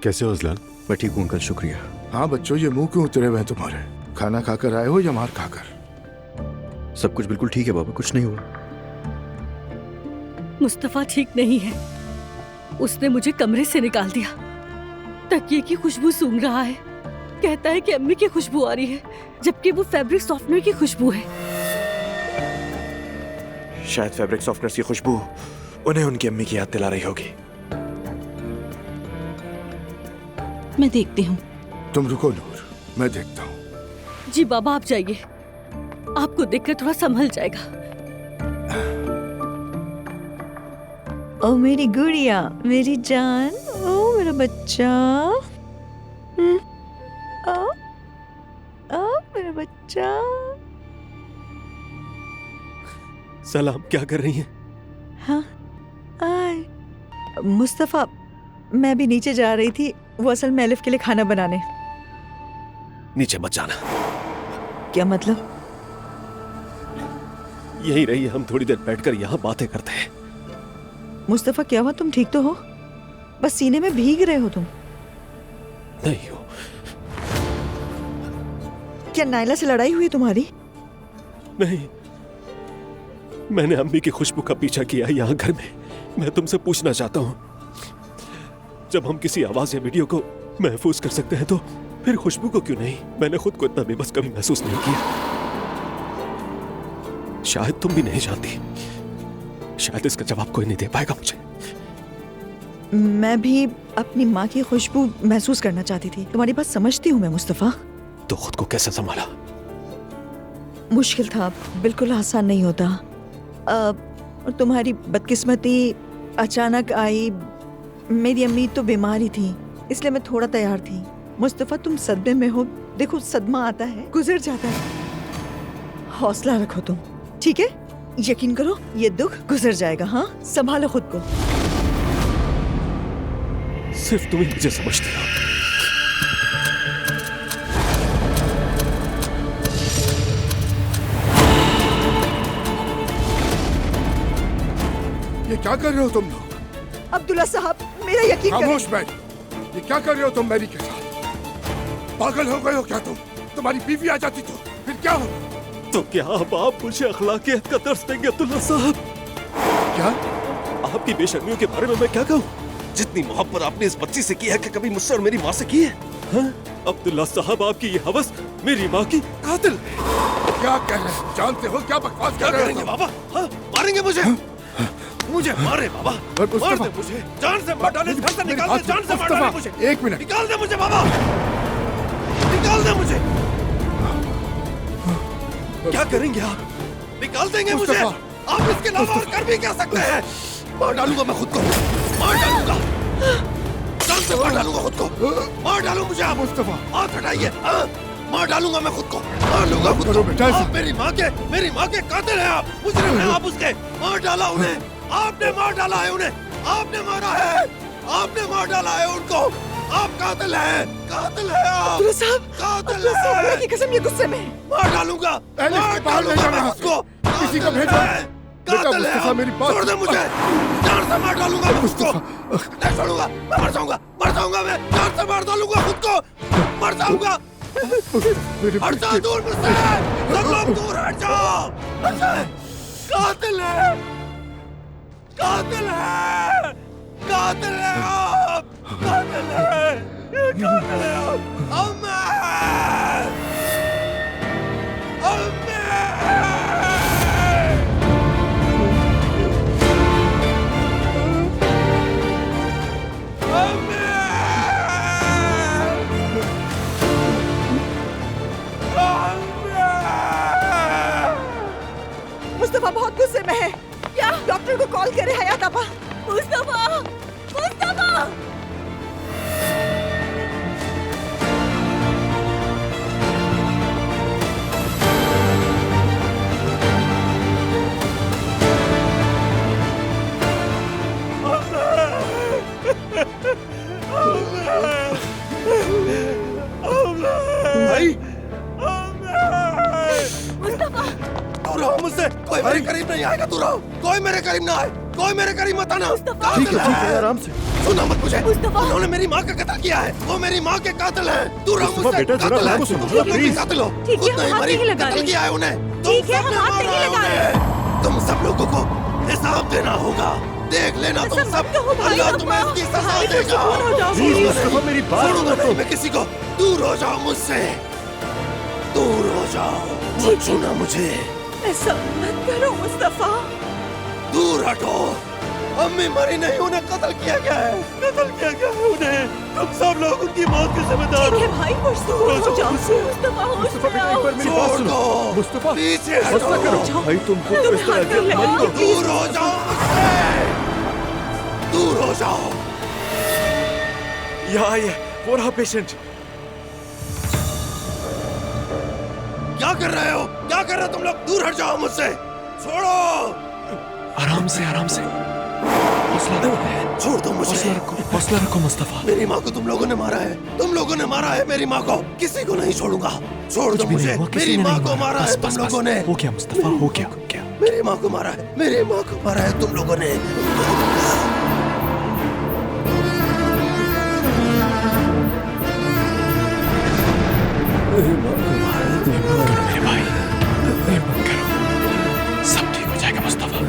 कैसे हो अजलान? मैं ठीक हूँ अंकल, शुक्रिया। हाँ बच्चों, ये मुंह क्यों उतरे हुए हैं तुम्हारे? खाना खाकर आए हो या मार खाकर? सब कुछ बिल्कुल ठीक है बाबा, कुछ नहीं हुआ। मुस्तफा ठीक नहीं है। उसने मुझे कमरे से निकाल दिया। तकिए की खुशबू सूंघ रहा है। कहता है कि अम्मी की खुशबू आ रही है, जबकि वो फैब्रिक सॉफ्टनर की खुशबू है। शायद फैब्रिक सॉफ्टनर की खुशबू उन्हें उनकी अम्मी की याद दिला रही होगी। मैं देखती हूँ। तुम रुको नूर, मैं देखता हूँ। जी बाबा आप जाइए, आपको देखकर थोड़ा संभल जाएगा। ओ मेरी गुड़िया, मेरी जान, ओ मेरा बच्चा, ओ मेरा बच्चा। सलाम, क्या कर रही हैं? हाँ आए। मुस्तफा, मैं भी नीचे जा रही थी, वो असल में एलिफ के लिए खाना बनाने। नीचे मत जाना। क्या मतलब? यहीं रहिए, हम थोड़ी देर बैठकर यहाँ बातें करते हैं। मुस्तफा क्या हुआ, तुम ठीक तो हो? बस सीने में भीग रहे हो तुम। नहीं हो। क्या नायला से लड़ाई हुई तुम्हारी? नहीं, मैंने अम्मी की खुशबू का पीछा किया यहाँ घर में। मैं तुमसे पूछना चाहता हूँ, जब हम किसी आवाज या वीडियो को महफूज कर सकते हैं तो फिर खुशबू को क्यों नहीं? मैंने खुद को इतना बेबस कभी महसूस नहीं किया। शायद तुम भी नहीं जानती, शायद इसका जवाब कोई नहीं दे पाएगा मुझे। मैं भी अपनी माँ की खुशबू महसूस करना चाहती थी। तुम्हारी बात समझती हूँ मैं मुस्तफा। तो खुद को कैसे संभाला? मुश्किल था, बिल्कुल आसान नहीं होता। और तुम्हारी बदकिस्मती अचानक आई। मेरी अम्मी तो बीमार ही थी, इसलिए मैं थोड़ा तैयार थी। मुस्तफा तुम सदमे में हो, देखो सदमा आता है, गुजर जाता है। हौसला रखो तुम, ठीक है? यकीन करो ये दुख गुजर जाएगा। हाँ, संभालो खुद को। सिर्फ तुम ही मुझे समझती हो। ये क्या कर रहे हो तुम लोग? अब्दुल्ला साहब, मेरा यकीन करें। खामोश बैठ। ये क्या कर रहे हो तुम मैरी के साथ? पागल हो गए हो क्या तुम? तुम्हारी बीवी आ जाती तो फिर क्या हो? तो क्या अब आप मुझे अखलाकियत का दर्स देंगे अब्दुल्ला साहब? क्या? आपकी बेशर्मियों के बारे में मैं क्या कहूँ? जितनी मोहब्बत आपने इस बच्ची से की है कि कभी मुझसे और मेरी माँ से की है? हाँ? अब्दुल्ला साहब, आपकी ये हवस मेरी माँ की कातिल है। क्या कह रहे हैं? जानते हो क्या बकवास कर रहे हो? बाबा? हाँ? मारेंगे मुझे? मुझे मारे बाबा, मार दे मुझे, जान से मार डाले, घर से निकाल दे, जान से मार डाले मुझे। एक मिनट, निकाल दे मुझे बाबा, निकाल दे मुझे। क्या करेंगे आप? निकाल देंगे मुझे? आप इसके अलावा और कर भी क्या सकते हैं? मार डालूंगा मैं खुद को, मार डालूंगा, जान से मार डालूंगा खुद को, मार डालू मुझे आप। मुस्तफा, हाथ हटाइए, मार डालूंगा मैं खुद को, मार लूंगा खुद को। आप मेरी माँ के कातिल हैं आप, मुजरिम हैं आप उसके। मार डाला उन्हें, आपने मार डाला है उन्हें, आपने मारा है, आपने मार डाला है उनको। आप कातिल हैं, कातिल हैं आप। अब्दुल्ला साहब, कातिल हैं। अब्दुल्ला की कसम, ये गुस्से में। मार डालूंगा, मार डालूंगा मैं उसको। किसी को भेजो। बेटा मुस्तफा, मेरी बात छोड़ दे मुझे, जान से मार डालूंगा मैं उसको। नहीं छोड़ूंगा, मैं मर जाऊंगा मैं, जान से मार डालूंगा खुद को, मर जाऊंगा। हट जाओ दूर मुझसे, सब लोग दूर हट जाओ। कातिल है, कातिल है, कातिल है आप, कातिल है, कातिल है आप। अम्मा, अम्मा। मुस्तफा बहुत गुस्से में है। क्या? डॉक्टर को कॉल करे हयात आपा। मुस्तफा, मुस्तफा। भाई, दूर रहो मुझसे, कोई मेरे करीब नहीं आएगा। दूर रहो, कोई मेरे करीब ना आए, कोई मेरे करीब मत आना। ठीक है आराम से। सुना मत मुझे, उन्होंने मेरी माँ का कत्ल किया है, वो मेरी माँ के कातिल हैं। दूर रहो मुझसे, बेटा, जरा कातिल हैं। बात सुनो, तुम लोग भी प्लीज। कातिल हो। ठीक है, खुद नहीं हम हाथ मरी, नहीं लगा कत्ल रहे। किया है उन्हें। ठीक है, हम हाथ नहीं लगा रहे। तुम सब लोगों को हिसाब देना होगा। देख लेना तुम सब, अल्लाह तुम्हें इसकी सजा देगा। प्लीज मुस्तफा, मेरी बात छोड़ूंगा सुनो नहीं मैं किसी को। दूर हो जाओ मुझसे, दूर हो जाओ। मत छूना मुझे, ऐसा मत करो मुस्तफा। दूर हटो। अम्मी मरी नहीं, उन्हें कत्ल किया गया है, कत्ल किया गया है उन्हें। तुम सब लोग उनकी मौत के जिम्मेदार ठीक है भाई, होश में आओ। मुस्तफा, होश में आओ। छोड़ दो मुस्तफा, पीछे बस ना करो। भाई तुम खुद को इस तरह हाथ नहीं लगाओ। दूर हो जाओ मुझसे, दूर हो जाओ। यहाँ आइए, वो रहा पेशेंट। क्या कर रहे हो, क्या कर रहे हो तुम लोग? दूर हट जाओ मुझसे, छोड़ो। आराम से, आराम से। हौसला रखो, छोड़ दो मुझे। हौसला रखो मुस्तफा। मेरी माँ को तुम लोगों ने मारा है, तुम लोगों ने मारा है मेरी माँ को। किसी को नहीं छोड़ूंगा, छोड़ दो मुझे। मेरी माँ को मारा है तुम लोगों ने। हो गया मुस्तफा, हो गया। मेरी माँ को मारा है, मेरी माँ को मारा है तुम लोगों ने। मेरी माँ को मारा है तुम लोगों ने। मेरे भाई, हिम्मत करो, सब ठीक हो जाएगा मुस्तफा।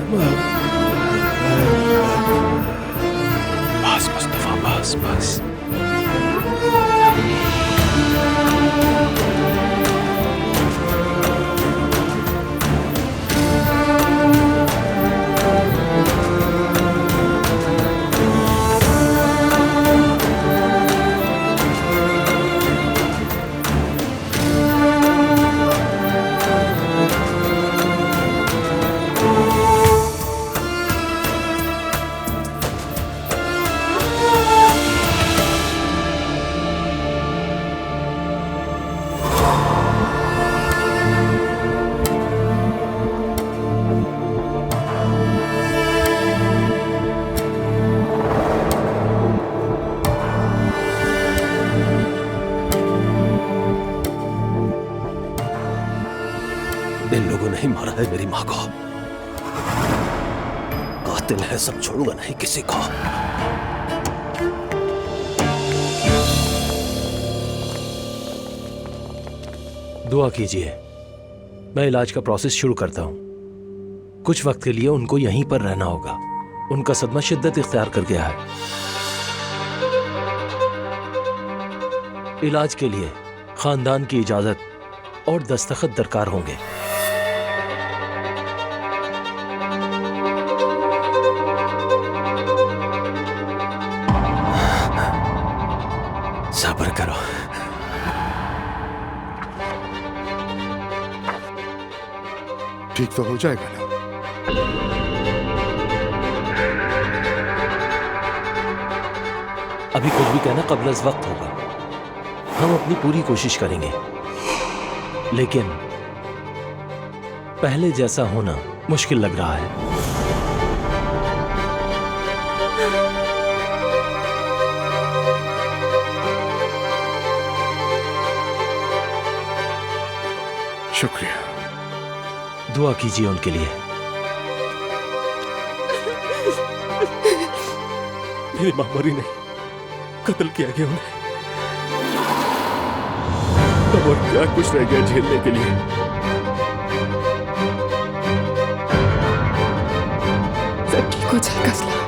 बस मुस्तफा, बस बस। इन लोगों ने ही मारा है मेरी माँ को। कातिल है, सब छोड़ूंगा नहीं किसी को। दुआ कीजिए, मैं इलाज का प्रोसेस शुरू करता हूं। कुछ वक्त के लिए उनको यहीं पर रहना होगा। उनका सदमा शिद्दत इख्तियार कर गया है। इलाज के लिए खानदान की इजाजत और दस्तखत दरकार होंगे। सब्र करो। ठीक तो हो जाएगा ना? अभी कुछ भी कहना कब्ल अज़ वक्त होगा। हम अपनी पूरी कोशिश करेंगे, लेकिन पहले जैसा होना मुश्किल लग रहा है। शुक्रिया। दुआ कीजिए उनके लिए। मेरी मां मरी नहीं, कत्ल किया गया उन्हें। अब और क्या कुछ रह गया झेलने के लिए? सब ठीक हो जाएगा असला।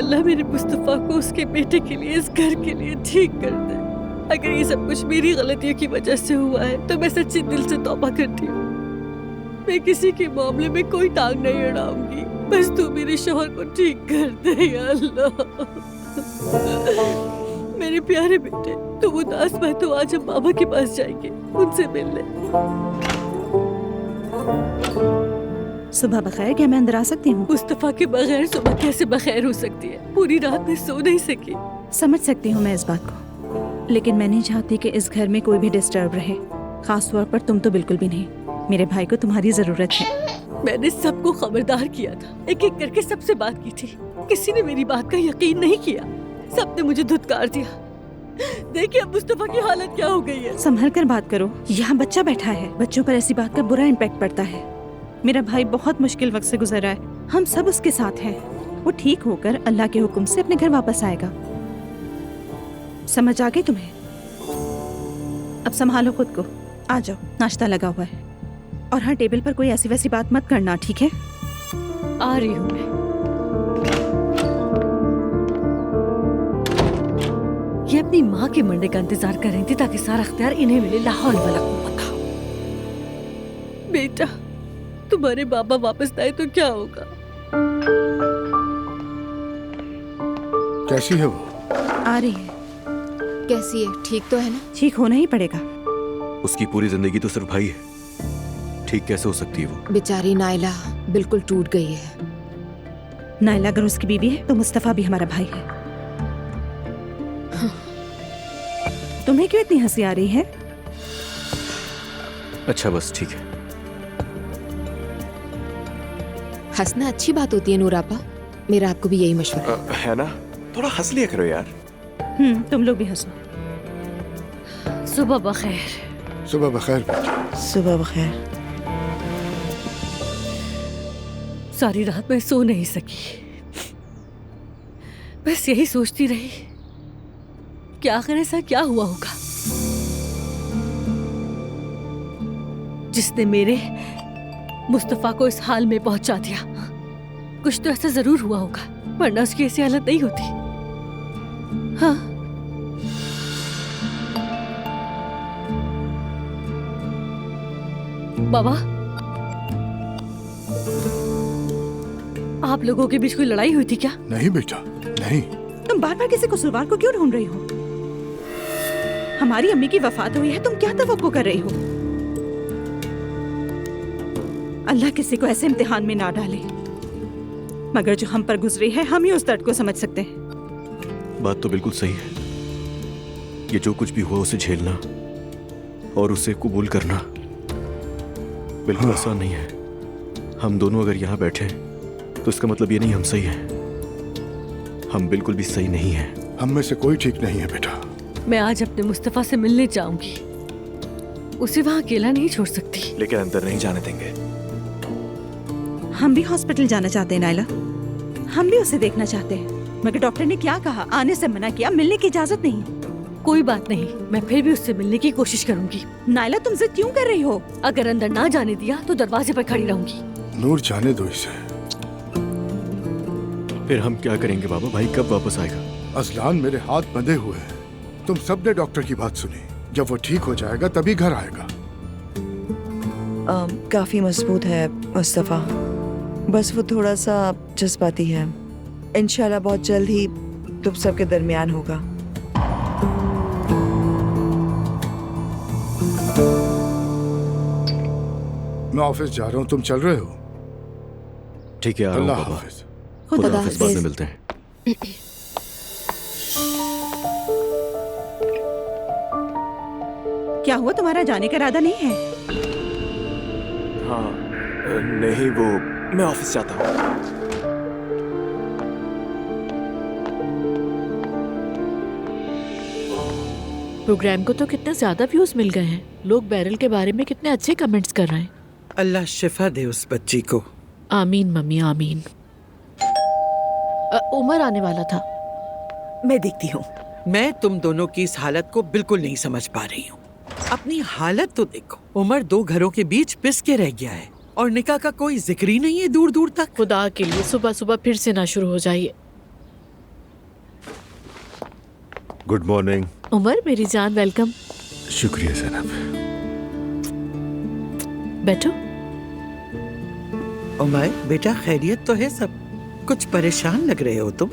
अल्लाह मेरे मुस्तफ़ा को उसके बेटे के लिए, इस घर के लिए ठीक कर दे। अगर ये सब कुछ मेरी गलतियों की वजह से हुआ है तो मैं सच्चे दिल से तौबा करती हूँ। मैं किसी के मामले में कोई टांग नहीं अड़ाऊंगी, बस तू मेरे शौहर को ठीक कर दे या अल्लाह। मेरे प्यारे बेटे, तुम उदास मत हो, आज हम बाबा के पास जाएंगे, उनसे मिलने। सुबह बखैर, क्या मैं अंदर आ सकती हूँ? मुस्तफा के बगैर सुबह कैसे बखैर हो सकती है? पूरी रात में सो नहीं सकी। समझ सकती हूँ मैं इस बात को, लेकिन मैं नहीं चाहती कि इस घर में कोई भी डिस्टर्ब रहे, खास तौर पर तुम तो बिल्कुल भी नहीं। मेरे भाई को तुम्हारी जरूरत है। मैंने सबको खबरदार किया था, एक एक करके सबसे बात की थी, किसी ने मेरी बात का यकीन नहीं किया, सबने मुझे धुतकार दिया। देखिए अब मुस्तफा की हालत क्या हो गई है। संभल कर बात करो, यहाँ बच्चा बैठा है, बच्चों पर ऐसी बात का बुरा इम्पैक्ट पड़ता है। मेरा भाई बहुत मुश्किल वक्त से गुजर रहा है, हम सब उसके साथ हैं। वो ठीक होकर अल्लाह के हुक्म से अपने घर वापस आएगा। समझ आ गई तुम्हें? अब संभालो खुद को, आ जाओ, नाश्ता लगा हुआ है। और हाँ, टेबल पर कोई ऐसी वैसी बात मत करना, ठीक है? आ रही हूँ मैं। ये अपनी माँ के मरने का इंतजार कर रही थी ताकि सारा अख्तियार इन्हें मिले। लाहौल वाला कुव्वत। बेटा, तुम्हारे बाबा वापस आए तो क्या होगा? कैसी है वो? आ रही है। कैसी है? ठीक तो है ना? ठीक होना ही पड़ेगा। उसकी पूरी जिंदगी तो सिर्फ भाई है, ठीक कैसे हो सकती है वो? बेचारी नाइला बिल्कुल टूट गई है। नाइला अगर उसकी बीवी है तो मुस्तफा भी हमारा भाई है। तुम्हें क्यों इतनी हंसी आ रही है? अच्छा बस ठीक है। हंसना अच्छी बात होती है नूरापा, मेरा आपको भी यही मशवरा है ना? थोड़ा हंस लिया करो यार। तुम लोग भी हंसो। सुबह बखैर। सुबह बखैर बेटी। सुबह बखैर। सारी रात मैं सो नहीं सकी, बस यही सोचती रही कि आखिर ऐसा क्या हुआ होगा जिसने मेरे मुस्तफा को इस हाल में पहुंचा दिया। कुछ तो ऐसा जरूर हुआ होगा, वरना उसकी ऐसी हालत नहीं होती। हाँ, बाबा, आप लोगों के बीच कोई लड़ाई हुई थी क्या? नहीं बेटा, नहीं। तुम बार बार किसी कसूरवार को क्यों ढूंढ रही हो? हमारी अम्मी की वफात हुई है, तुम क्या तवक्को कर रही हो? अल्लाह किसी को ऐसे इम्तिहान में ना डाले, मगर जो हम पर गुजरी है हम ही उस दर्द को समझ सकते हैं। बात तो बिल्कुल सही है। ये जो कुछ भी हुआ उसे झेलना और उसे कबूल करना बिल्कुल आसान नहीं है। हम दोनों अगर यहाँ बैठे तो इसका मतलब ये नहीं हम सही हैं। हम बिल्कुल भी सही नहीं हैं। हम में से कोई ठीक नहीं है बेटा। मैं आज अपने मुस्तफा से मिलने जाऊंगी, उसे वहाँ अकेला नहीं छोड़ सकती। लेकिन अंदर नहीं जाने देंगे। हम भी हॉस्पिटल जाना चाहते हैं नाइला, हम भी उसे देखना चाहते हैं, मगर डॉक्टर ने क्या कहा? आने से मना किया, मिलने की इजाजत नहीं। कोई बात नहीं, मैं फिर भी उससे मिलने की कोशिश करूंगी। नाइला, तुम जिद क्यों कर रही हो? अगर अंदर ना जाने दिया तो दरवाजे पर खड़ी रहूंगी। नूर, जाने दो इसे। फिर हम क्या करेंगे बाबा? भाई कब वापस आएगा? अजलान मेरे हाथ बंधे हुए हैं। तुम सबने डॉक्टर की बात सुनी, जब वो ठीक हो जाएगा तभी घर आएगा। काफी मजबूत है मुस्तफा, बस वो थोड़ा सा जज्बाती है। इंशाल्लाह बहुत जल्द ही तुम सबके दरमियान होगा। मैं ऑफिस जा रहा हूँ, तुम चल रहे हो? ठीक है, आ रहा हूँ अल्लाह बाबा। हाफिज। खुदा हाफिज, बाद में मिलते हैं। क्या हुआ, तुम्हारा जाने का इरादा नहीं है? हाँ, नहीं, वो मैं ऑफिस जाता हूँ। प्रोग्राम को तो कितने ज्यादा व्यूज मिल गए हैं। लोग बैरल के बारे में कितने अच्छे कमेंट्स कर रहे हैं। अल्लाह शिफा दे उस बच्ची को। आमीन मम्मी, आमीन। उमर आने वाला था। मैं देखती हूँ। मैं तुम दोनों की इस हालत को बिल्कुल नहीं समझ पा रही हूँ। अपनी हालत तो देखो। उमर दो घरों के बीच पिस के रह गया है और निकाह का कोई जिक्र ही नहीं है दूर दूर तक। खुदा के लिए सुबह सुबह फिर से ना शुरू हो जाइए। Good morning. उमर मेरी जान, वेलकम। शुक्रिया जैनब। बैठो। उमर बेटा, खैरियत तो है सब? कुछ परेशान लग रहे हो तुम।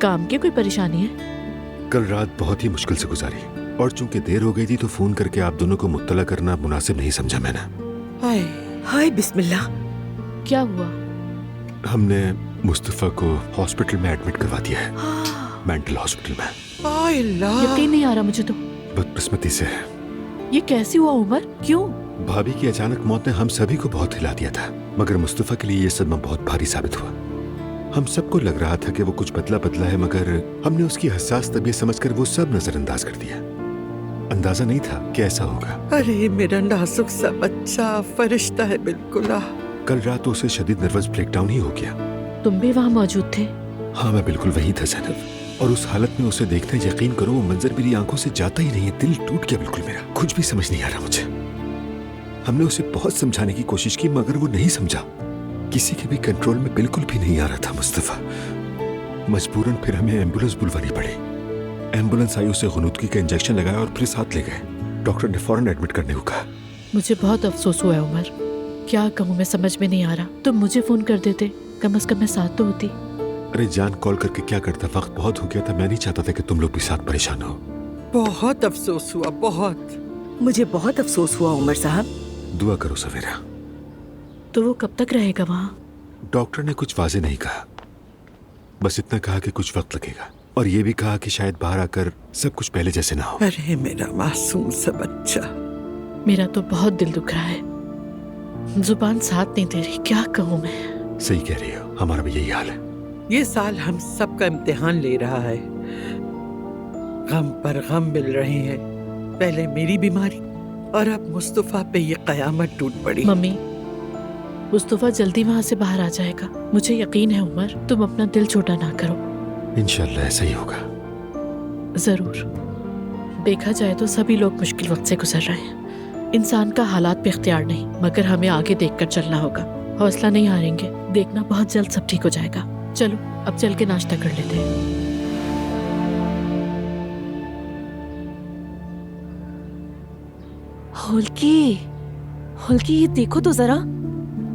काम की कोई परेशानी है? कल रात बहुत ही मुश्किल से गुजारी और चूंकि देर हो गई थी तो फोन करके आप दोनों को मुत्तला करना मुनासिब नहीं समझा मैंने। हाय हाय बिस्मिल्लाह। क्या हुआ? हमने मुस्तफा को हॉस्पिटल में एडमिट करवा दिया है, मेंटल हॉस्पिटल में। यकीन नहीं आ रहा मुझे तो। बदकिस्मती से है। ये कैसे हुआ उमर? क्यों? भाभी की अचानक मौत ने हम सभी को बहुत हिला दिया था, मगर मुस्तफा के लिए ये सदमा बहुत भारी साबित हुआ। हम सबको लग रहा था कि वो कुछ बदला बदला है, मगर हमने उसकी हसास तबीयत समझकर वो सब नजरअंदाज कर दिया। अंदाजा नहीं था कि ऐसा होगा। अरे मेरा नाजुक सा बच्चा, फरिश्ता है बिल्कुल। कल रात उसे शदीद नर्वस ब्रेकडाउन ही हो गया। तुम भी वहाँ मौजूद थे? हाँ, मैं बिल्कुल वही था जैनब, और उस हालत में उसे देखते यकीन करो वो मंजर मेरी आंखों से जाता ही नहीं है। दिल टूट गया बिल्कुल मेरा। कुछ भी समझ नहीं आ रहा मुझे। हमने उसे बहुत समझाने की कोशिश की मगर वो नहीं समझा। किसी के भी कंट्रोल में बिल्कुल भी नहीं आ रहा था मुस्तफा। मजबूरन फिर हमें एम्बुलेंस बुलवानी पड़ी। एम्बुलेंस आई, उसे गुनूदगी का इंजेक्शन लगाया और फिर साथ ले गए। डॉक्टर ने फौरन एडमिट करने को कहा। मुझे बहुत अफसोस हुआ है उमर। क्या कहूँ मैं, समझ में नहीं आ रहा। तुम मुझे फोन कर देते, कम से कम मैं साथ तो होती। अरे जान, कॉल करके क्या करता, वक्त बहुत हो गया था। मैं नहीं चाहता था कि तुम लोग भी साथ परेशान हो। बहुत अफसोस हुआ, बहुत। मुझे बहुत अफसोस हुआ उमर साहब। दुआ करो सवेरा। तो वो कब तक रहेगा वहाँ? डॉक्टर ने कुछ वाजे नहीं कहा, बस इतना कहा कि कुछ वक्त लगेगा, और ये भी कहा कि शायद बाहर आकर सब कुछ पहले जैसे ना हो। अरे मेरा मासूम सा बच्चा। मेरा तो बहुत दिल दुख रहा है, जुबान साथ नहीं दे रही। क्या कहूँ मैं? सही कह रही हो, हमारा भी यही हाल है। ये साल हम सबका इम्तिहान ले रहा है। गम पर गम मिल रहे हैं। पहले मेरी बीमारी और अब मुस्तफा पे ये कयामत टूट पड़ी। मम्मी, मुस्तफा जल्दी वहाँ से बाहर आ जाएगा, मुझे यकीन है उमर। तुम अपना दिल छोटा ना करो। इंशाल्लाह ऐसा ही होगा। जरूर। देखा जाए तो सभी लोग मुश्किल वक्त से गुजर रहे हैं। इंसान का हालात पे इख्तियार नहीं, मगर हमें आगे देखकर चलना होगा। हौसला नहीं हारेंगे, देखना बहुत जल्द सब ठीक हो जाएगा। चलो अब चल के नाश्ता कर लेते हैं। हुल्की ये देखो तो जरा,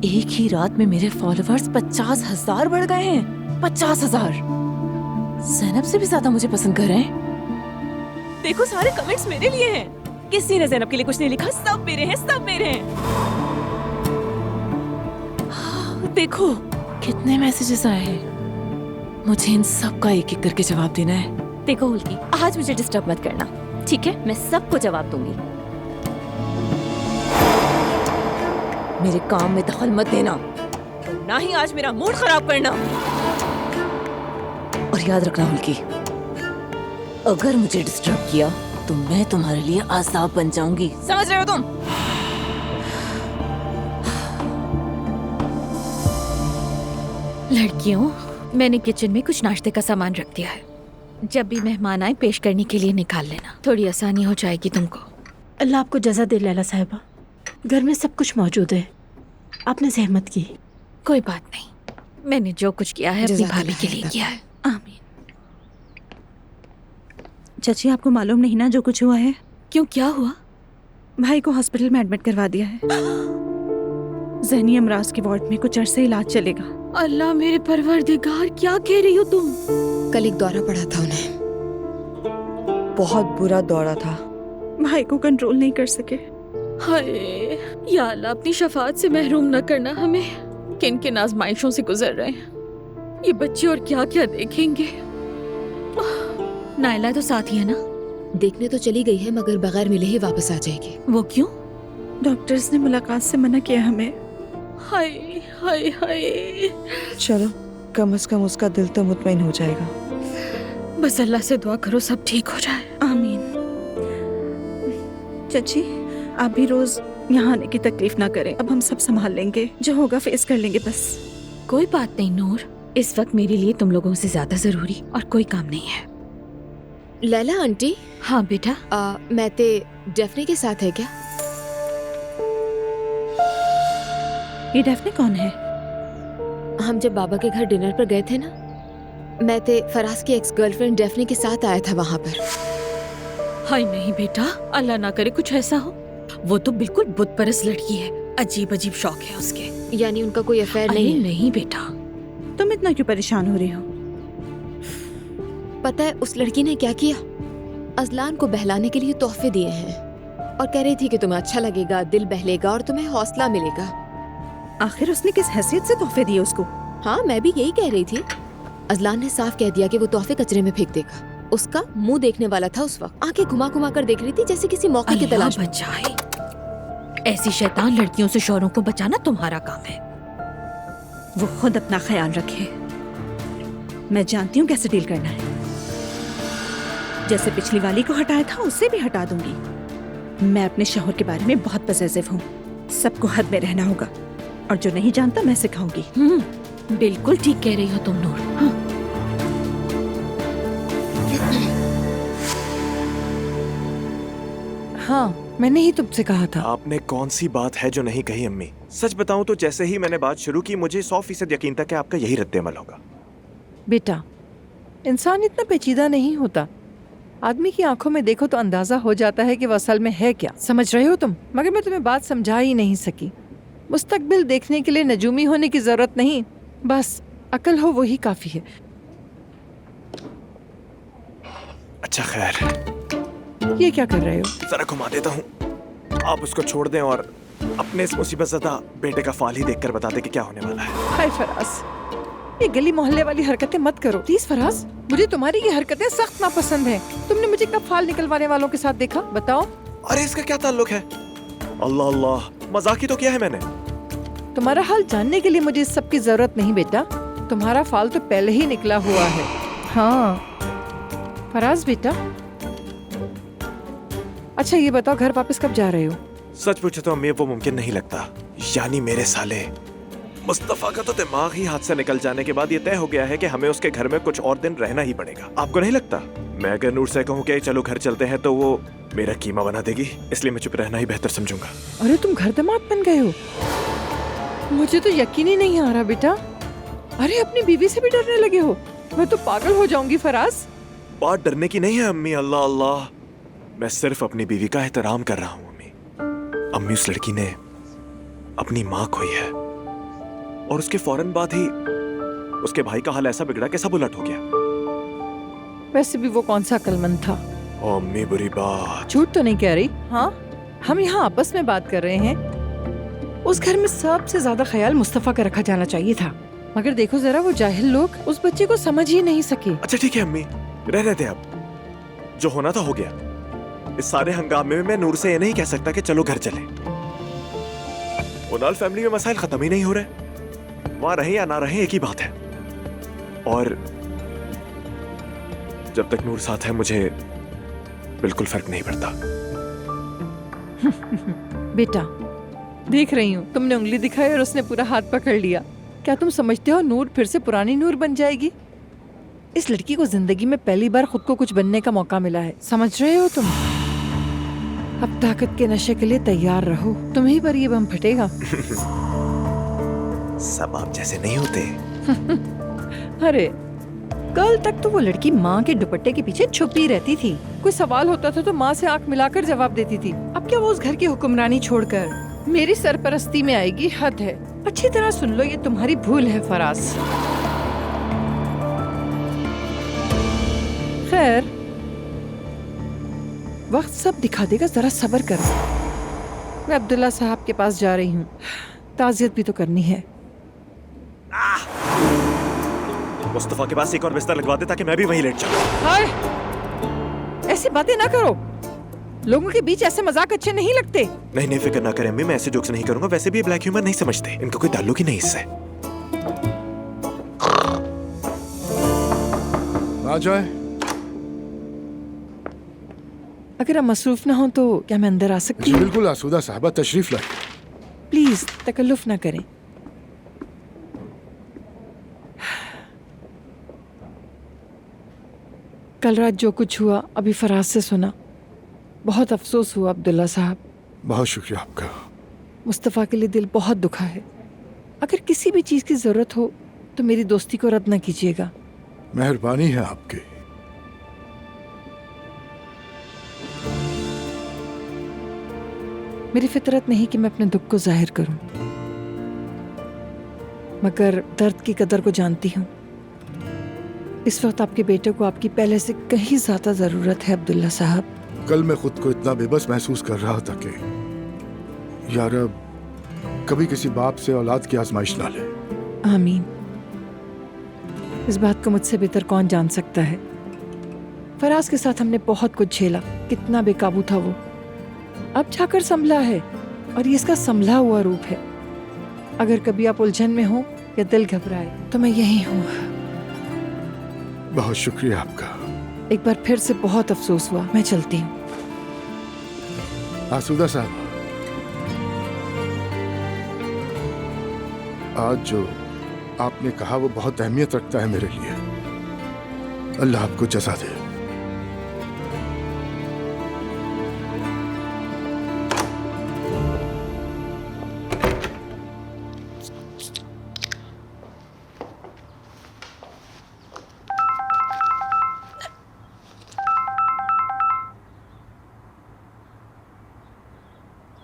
एक ही रात में मेरे फॉलोअर्स 50,000 बढ़ गए हैं। 50,000। ज़ैनब से भी ज्यादा मुझे पसंद कर रहे हैं। देखो सारे कमेंट्स मेरे लिए हैं। किसी ने ज़ैनब के लिए कुछ नहीं लिखा, सब मेरे हैं, सब मेरे हैं। देखो कितने मैसेजेस आए हैं। मुझे इन सब का एक एक करके जवाब देना है। देखो हुल्की, आज मुझे डिस्टर्ब मत करना, ठीक है? मैं सबको जवाब दूंगी। मेरे काम में दखल मत देना, ना ही आज मेरा मूड खराब करना। और याद रखना हुल्की, अगर मुझे डिस्टर्ब किया तो मैं तुम्हारे लिए आज़ाब बन जाऊंगी। समझ रहे हो तुम? लड़कियों, मैंने किचन में कुछ नाश्ते का सामान रख दिया है। जब भी मेहमान आए पेश करने के लिए निकाल लेना, थोड़ी आसानी हो जाएगी तुमको। अल्लाह आपको जज़ा दे लैला साहिबा, घर में सब कुछ मौजूद है, आपने जहमत की। कोई बात नहीं, मैंने जो कुछ किया है अपनी भाभी के लिए किया है। आमीन। चाची, आपको मालूम नहीं ना जो कुछ हुआ है? क्यों, क्या हुआ? भाई को हॉस्पिटल में एडमिट करवा दिया है। ज़हनी अमराज के वार्ड में कुछ अरसे इलाज चलेगा। अल्लाह मेरे परवरदिगार, क्या कह रही हो तुम? कल एक दौरा पड़ा था उन्हें, बहुत बुरा दौरा था। भाई को कंट्रोल नहीं कर सके। हाय या अल्लाह, अपनी शफात से महरूम न करना हमें। किन किन आजमाइशों से गुजर रहे हैं ये बच्चे, और क्या क्या देखेंगे। नायला तो साथ ही है ना? देखने तो चली गई है मगर बगैर मिले ही वापस आ जाएगी। वो क्यों? डॉक्टर्स ने मुलाकात से मना किया हमें। हाय हाय हाय। चलो कम से कम उसका दिल तो मुतमईन हो जाएगा। बस अल्लाह से दुआ करो सब ठीक हो जाए। आमीन। चाची, आप भी रोज यहाँ आने की तकलीफ ना करें। अब हम सब संभाल लेंगे, जो होगा फेस कर लेंगे बस। कोई बात नहीं नूर, इस वक्त मेरे लिए तुम लोगों से ज्यादा जरूरी और कोई काम नहीं है। लैला आंटी। हाँ बेटा। मैं ते डेफने के साथ है क्या? ये डेफने कौन है? हम जब बाबा के घर डिनर पर गए थे ना, मैं ते फराज की एक्स गर्लफ्रेंड डेफनी के साथ आया था वहाँ पर। हाय नहीं बेटा, अल्लाह ना करे कुछ ऐसा हो। वो तो बिल्कुल बुत परस्त लड़की है, अजीब अजीब शौक है उसके। यानी उनका कोई अफेयर नहीं है? नहीं बेटा। तुम इतना क्यों परेशान हो रही हो? पता है उस लड़की ने क्या किया? अजलान को बहलाने के लिए तोहफे दिए हैं और कह रही थी कि तुम्हें अच्छा लगेगा, दिल बहलेगा और तुम्हें हौसला मिलेगा। आखिर उसने किस हैसियत से तोहफे दिए उसको? हाँ, मैं भी यही कह रही थी। अजलान ने साफ कह दिया कि वो तोहफे कचरे में फेंक देगा। उसका मुंह देखने वाला था उस वक्त, आंखें घुमा घुमा कर देख रही थी जैसे किसी मौके की तलाश में। बचाए, ऐसी शैतान लड़कियों से शौहरों को बचाना तुम्हारा काम है। वो खुद अपना ख्याल रखे, मैं जानती हूँ कैसे डील करना है। जैसे पिछली वाली को हटाया था उससे भी हटा दूंगी। मैं अपने शौहर के बारे में बहुत पजेसिव हूँ, सबको हद में रहना होगा और जो नहीं जानता मैं सिखाऊंगी। बिल्कुल ठीक कह रही हो तुम नूर। हाँ। हाँ, मैंने ही तुमसे कहा था। आपने कौन सी बात है जो नहीं कही अम्मी? सच बताऊं तो जैसे ही मैंने बात शुरू की मुझे 100% यकीन था कि आपका यही रद्द-ए-अमल होगा। बेटा, इंसान इतना पेचीदा नहीं होता। आदमी की आंखों में देखो तो अंदाजा हो जाता है कि वो असल में है क्या। समझ रहे हो तुम? मगर मैं तुम्हें बात समझा ही नहीं सकी। मुस्तकबिल देखने के लिए नजूमी होने की जरूरत नहीं, बस अकल हो वही काफी है। अच्छा खैर, ये क्या कर रहे हो? जरा घुमा देता हूँ। आप उसको छोड़ दें और अपने इस मुसीबत ज़दा बेटे का फाल ही देखकर बता दें कि क्या होने वाला है। हाय फराज, ये गली मोहल्ले वाली हरकतें मत करो प्लीज। फराज, मुझे तुम्हारी ये हरकतें सख्त नापसंद हैं। तुमने मुझे कब फाल निकलवाने वालों के साथ देखा, बताओ? अरे इसका क्या ताल्लुक है? अल्लाह अल्लाह, मजाक ही तो किया है मैंने। तुम्हारा हाल जानने के लिए मुझे इस सब की जरूरत नहीं बेटा। तुम्हारा फाल तो पहले ही निकला हुआ है। हाँ फराज बेटा, अच्छा ये बताओ घर वापस कब जा रहे हो? सच पूछे तो अम्मी वो मुमकिन नहीं लगता। यानी मेरे साले मुस्तफा का तो दिमाग ही हाथ से निकल जाने के बाद ये तय हो गया है कि हमें उसके घर में कुछ और दिन रहना ही पड़ेगा। आपको नहीं लगता? मैं अगर नूर से कहूँ कि चलो घर चलते हैं तो वो मेरा कीमा बना देगी, इसलिए मैं चुप रहना ही बेहतर समझूंगा। अरे तुम घर दामाद बन गए हो? मुझे तो यकीन ही नहीं आ रहा बेटा। अरे अपनी बीवी से भी डरने लगे हो? मैं तो पागल हो जाऊंगी फराज। बात डरने की नहीं है अम्मी। अल्लाह अल्लाह, मैं सिर्फ अपनी बीवी का एहतराम कर रहा हूँ अम्मी। अम्मी उस लड़की ने अपनी माँ खोई है और उसके फौरन बाद ही उसके भाई का हाल ऐसा बिगड़ा कि सब उलट हो गया। वैसे भी वो कौन सा अक्लमंद था। ओ अम्मी बुरी बात। झूठ तो नहीं कह रही? हाँ, हम यहाँ आपस में बात कर रहे हैं। उस घर में सबसे ज्यादा ख्याल मुस्तफा का रखा जाना चाहिए था, मगर देखो जरा वो जाहिल लोग उस बच्चे को समझ ही नहीं सके। अच्छा ठीक है अम्मी, रहने दे अब। जो होना था हो गया। इस सारे हंगामे में मैं नूर से ये नहीं कह सकता कि चलो घर चले। उनाल फैमिली में मसाइल खत्म ही नहीं हो रहे। वहां रहे या ना रहे एक ही बात है। और जब तक नूर साथ है मुझे बिल्कुल फर्क नहीं पड़ता। बेटा देख रही हूँ, तुमने उंगली दिखाई और उसने पूरा हाथ पकड़ लिया। क्या तुम समझते हो नूर फिर से पुरानी नूर बन जाएगी? इस लड़की को जिंदगी में पहली बार खुद को कुछ बनने का मौका मिला है, समझ रहे हो तुम? अब ताकत के नशे के लिए तैयार रहो, तुम्हीं पर ये बम फटेगा। सब आप जैसे नहीं होते। अरे कल तक तो वो लड़की माँ के दुपट्टे के पीछे छुपी रहती थी। कोई सवाल होता था तो माँ से आंख मिलाकर जवाब देती थी। अब क्या वो उस घर की हुक्मरानी छोड़कर मेरी सरपरस्ती में आएगी? हद है। अच्छी तरह सुन लो, ये तुम्हारी भूल है फराज। खैर वक्त सब दिखा देगा, जरा सब्र करो। मैं अब्दुल्ला साहब के पास जा रही हूँ, ताज़ियत भी तो करनी है। मुस्तफा के पास एक और बिस्तर लगवा दे ताकि मैं भी वहीं लेट जाऊं। हाय, ऐसी बातें ना करो। लोगों के बीच ऐसे मजाक अच्छे नहीं लगते। नहीं नहीं फिक्र ना करें अम्मी, मैं ऐसे जोक्स नहीं करूंगा। वैसे भी ब्लैक ह्यूमर नहीं समझते, इनका कोई ताल्लुक ही नहीं इससे। आ जाए। अगर आप मसरूफ ना हो तो क्या मैं अंदर आ सकती हूँ? बिल्कुल आसूदा साहबा, तशरीफ लाए। प्लीज तकल्लुफ ना करें। कल रात जो कुछ हुआ अभी फराज से सुना, बहुत अफसोस हुआ अब्दुल्ला साहब। बहुत शुक्रिया आपका। मुस्तफ़ा के लिए दिल बहुत दुखा है। अगर किसी भी चीज़ की ज़रूरत हो तो मेरी दोस्ती को रद्द न कीजिएगा। मेहरबानी है आपकी। मेरी फितरत नहीं कि मैं अपने दुख को जाहिर करूं, मगर दर्द की कदर को जानती हूं। इस वक्त आपके बेटे को आपकी पहले से कहीं ज्यादा जरूरत है अब्दुल्ला साहब। कल मैं खुद को इतना बेबस महसूस कर रहा था कि यार अब कभी किसी बाप से औलाद की आजमाइश ना ले। आमीन। इस बात को मुझसे बेहतर कौन जान सकता है। फराज के साथ हमने बहुत कुछ झेला, कितना बेकाबू था वो, अब जाकर संभला है और ये इसका संभला हुआ रूप है। अगर कभी आप उलझन में हो या दिल घबराए तो मैं यही हूँ। बहुत शुक्रिया आपका। एक बार फिर से बहुत अफसोस हुआ, मैं चलती हूँ। आसूदा साहब, आज जो आपने कहा वो बहुत अहमियत रखता है मेरे लिए। अल्लाह आपको जज़ा दे।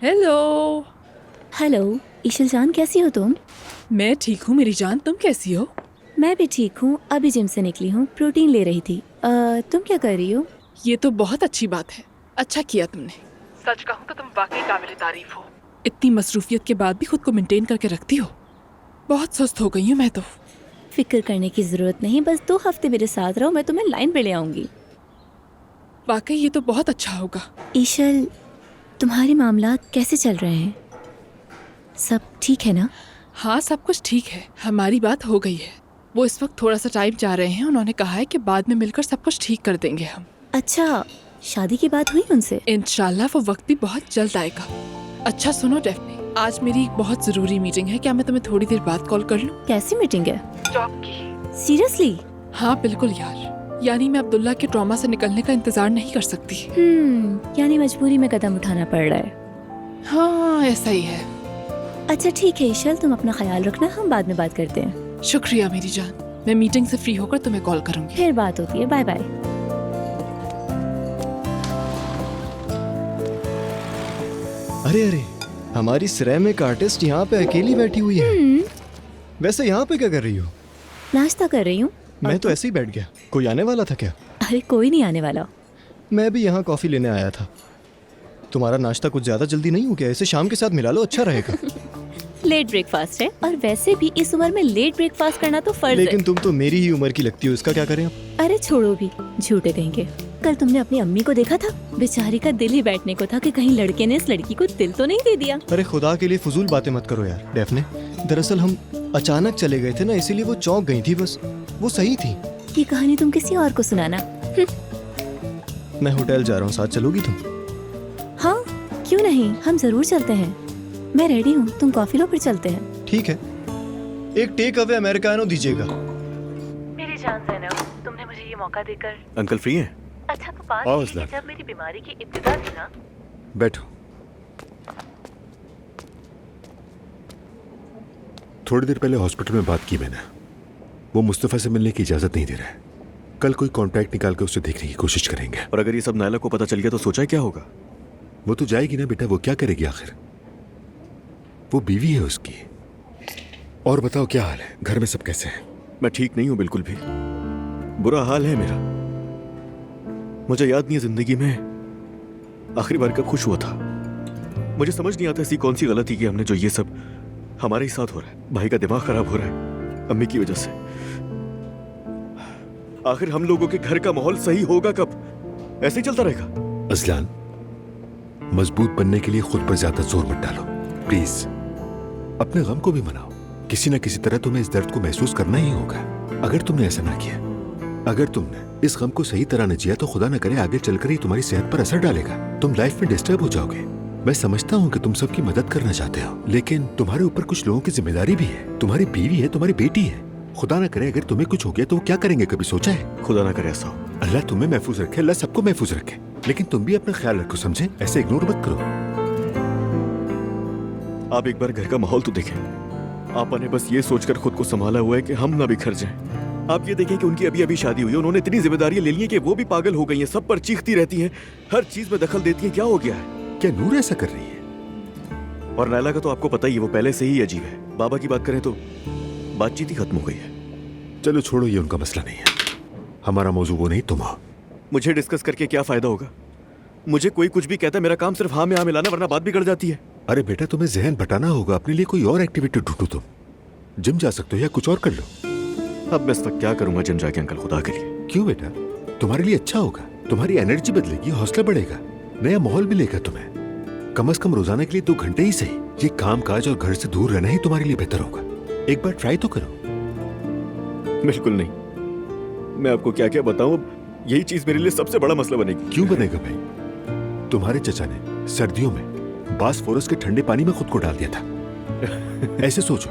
हेलो। हेलो ईशल जान, कैसी हो तुम? मैं ठीक हूँ मेरी जान, तुम कैसी हो? मैं भी ठीक हूँ, अभी जिम से निकली हूँ, प्रोटीन ले रही थी। तुम क्या कर रही हो? ये तो बहुत अच्छी बात है, अच्छा किया तुमने। सच कहूँ तो तुम वाकई काबिल तारीफ हो। इतनी मसरूफियत के बाद भी खुद को मेंटेन करके रखती हो। बहुत सुस्त हो गई हूँ मैं तो। फिक्र करने की जरूरत नहीं, बस 2 हफ्ते मेरे साथ रहो, मैं तुम्हें लाइन पे ले आऊंगी। वाकई ये तो बहुत अच्छा होगा। ईशल, तुम्हारे मामलात कैसे चल रहे हैं? सब ठीक है ना? हाँ सब कुछ ठीक है, हमारी बात हो गई है। वो इस वक्त थोड़ा सा टाइम जा रहे हैं, उन्होंने कहा है कि बाद में मिलकर सब कुछ ठीक कर देंगे हम। अच्छा, शादी की बात हुई उनसे? इंशाल्लाह वो वक्त भी बहुत जल्द आएगा। अच्छा सुनो डेफनी, आज मेरी एक बहुत जरूरी मीटिंग है, क्या मैं तुम्हें थोड़ी देर बाद कॉल कर लूँ? कैसी मीटिंग है? जॉब की। सीरियसली? हाँ बिल्कुल यार, यानी मैं अब्दुल्ला के ट्रॉमा से निकलने का इंतजार नहीं कर सकती। यानी मजबूरी में कदम उठाना पड़ रहा है। हाँ ऐसा ही है। अच्छा ठीक है ईशल, तुम अपना ख्याल रखना, हम बाद में बात करते हैं। शुक्रिया मेरी जान, मैं मीटिंग से फ्री होकर तुम्हें कॉल करूंगी। फिर बात होती है, बाय बाय। अरे अरे, हमारी सिरेमिक आर्टिस्ट यहाँ पे अकेली बैठी हुई है। वैसे यहाँ पे क्या कर रही हो? नाश्ता कर रही हूँ। मैं तो ऐसे ही बैठ गया, कोई आने वाला था क्या? अरे कोई नहीं आने वाला। मैं भी यहाँ कॉफी लेने आया था। तुम्हारा नाश्ता कुछ ज्यादा जल्दी नहीं हो गया? इसे शाम के साथ मिला लो, अच्छा रहेगा। लेट ब्रेकफास्ट है, और वैसे भी इस उम्र में लेट ब्रेकफास्ट करना तो फर्ज है। लेकिन तुम तो मेरी ही उम्र की लगती हो, इसका क्या करें अब? अरे छोड़ो भी, झूठे कहेंगे। कल तुमने अपनी अम्मी को देखा था? बेचारी का दिल ही बैठने को था कि कहीं लड़के ने इस लड़की को दिल तो नहीं दे दिया। अरे खुदा के लिए फजूल बातें मत करो यार डेफने। दरअसल हम अचानक चले गए थे ना, इसीलिए वो चौंक गई थी बस। वो सही थी। ये कहानी तुम किसी और को सुनाना। मैं होटल जा रहा हूँ, साथ चलोगी तुम? हाँ क्यों नहीं, हम जरूर चलते हैं। मैं रेडी हूँ, तुम कॉफी लो फिर चलते हैं। ठीक है, एक टेक अवे अमेरिकानो दीजिएगा। मेरी जान ज़ैनब, तुमने मुझे ये मौका देकर। अंकल फ्री हैं? अच्छा तो बात आओ ये असलम। कि जब मेरी बीमारी की इब्तिदा थी ना। बैठो। थोड़ी देर पहले हॉस्पिटल में बात की मैंने, वो मुस्तफ़ा से मिलने की इजाजत नहीं दे रहा है। कल कोई कांटेक्ट निकाल के उसे देखने की कोशिश करेंगे। और अगर ये सब नायला को पता चल गया तो सोचा है क्या होगा? वो तो जाएगी ना बेटा, वो क्या करेगी आखिर? वो बीवी है उसकी। और बताओ क्या हाल है, घर में सब कैसे हैं? मैं ठीक नहीं हूं बिल्कुल भी, बुरा हाल है मेरा। मुझे याद नहीं है जिंदगी में आखिरी बार कब खुश हुआ था। मुझे समझ नहीं आता ऐसी कौन सी गलती की हमने जो ये सब हमारे ही साथ हो रहा है। भाई का दिमाग खराब हो रहा है अम्मी की वजह से। आखिर हम लोगों के घर का माहौल सही होगा कब? ऐसे ही चलता रहेगा? अजलान, मजबूत बनने के लिए खुद पर ज्यादा जोर मत डालो प्लीज। अपने गम को भी मनाओ, किसी न किसी तरह तुम्हें इस दर्द को महसूस करना ही होगा। अगर तुमने ऐसा ना किया, अगर तुमने इस गम को सही तरह न जिया तो खुदा न करे आगे चलकर ही तुम्हारी सेहत पर असर डालेगा। तुम लाइफ में डिस्टर्ब हो जाओगे। मैं समझता हूँ कि तुम सबकी मदद करना चाहते हो, लेकिन तुम्हारे ऊपर कुछ लोगों की जिम्मेदारी भी है। तुम्हारी बीवी है, तुम्हारी बेटी है। खुदा न करे अगर तुम्हें कुछ हो गया तो वो क्या करेंगे, कभी सोचा है? खुदा ना करे ऐसा हो। अल्लाह तुम्हें महफूज रखे, अल्लाह सबको महफूज रखे, लेकिन तुम भी अपना ख्याल रखो, समझे? ऐसे इग्नोर मत करो। आप एक बार घर का माहौल तो देखें। आपने बस ये सोचकर खुद को संभाला हुआ है कि हम ना बिखर जाएं। आप ये देखें कि उनकी अभी अभी शादी हुई है, उन्होंने इतनी जिम्मेदारियां ले ली हैं कि वो भी पागल हो गई हैं, सब पर चीखती रहती हैं, हर चीज में दखल देती हैं। क्या हो गया है? क्या नूर ऐसा कर रही है? और नायला का तो आपको पता ही है, वो पहले से ही अजीब है। बाबा की बात करें तो बातचीत ही खत्म हो गई है। चलो छोड़ो, ये उनका मसला नहीं है। हमारा मौजू वो नहीं, तुम हो। मुझे डिस्कस करके क्या फायदा होगा? मुझे कोई कुछ भी कहता है, मेरा काम सिर्फ हाँ में हाँ मिलाना, वरना बात बिगड़ जाती है। अरे बेटा, तुम्हें जहन बटाना होगा, अपने लिए कोई और एक्टिविटी ढूंढो। तुम जिम जा सकते हो या कुछ और कर लो। अब मैं इस वक्त क्या करूंगा जिम जाके अंकल, खुदा के लिए। क्यों बेटा? तुम्हारे लिए अच्छा होगा, तुम्हारी एनर्जी बदलेगी, हौसला बढ़ेगा, नया माहौल मिलेगा तुम्हें। कम से कम रोजाना के लिए 2 घंटे ही सही ये काम काज और घर से दूर रहना ही तुम्हारे लिए बेहतर होगा। एक बार ट्राई तो करो। बिल्कुल नहीं, मैं आपको क्या क्या बताऊं, यही चीज मेरे लिए सबसे बड़ा मसला बनेगी। क्यों बनेगा भाई? तुम्हारे चचा ने सर्दियों में बासफोरस के ठंडे पानी में खुद को डाल दिया था। ऐसे सोचो।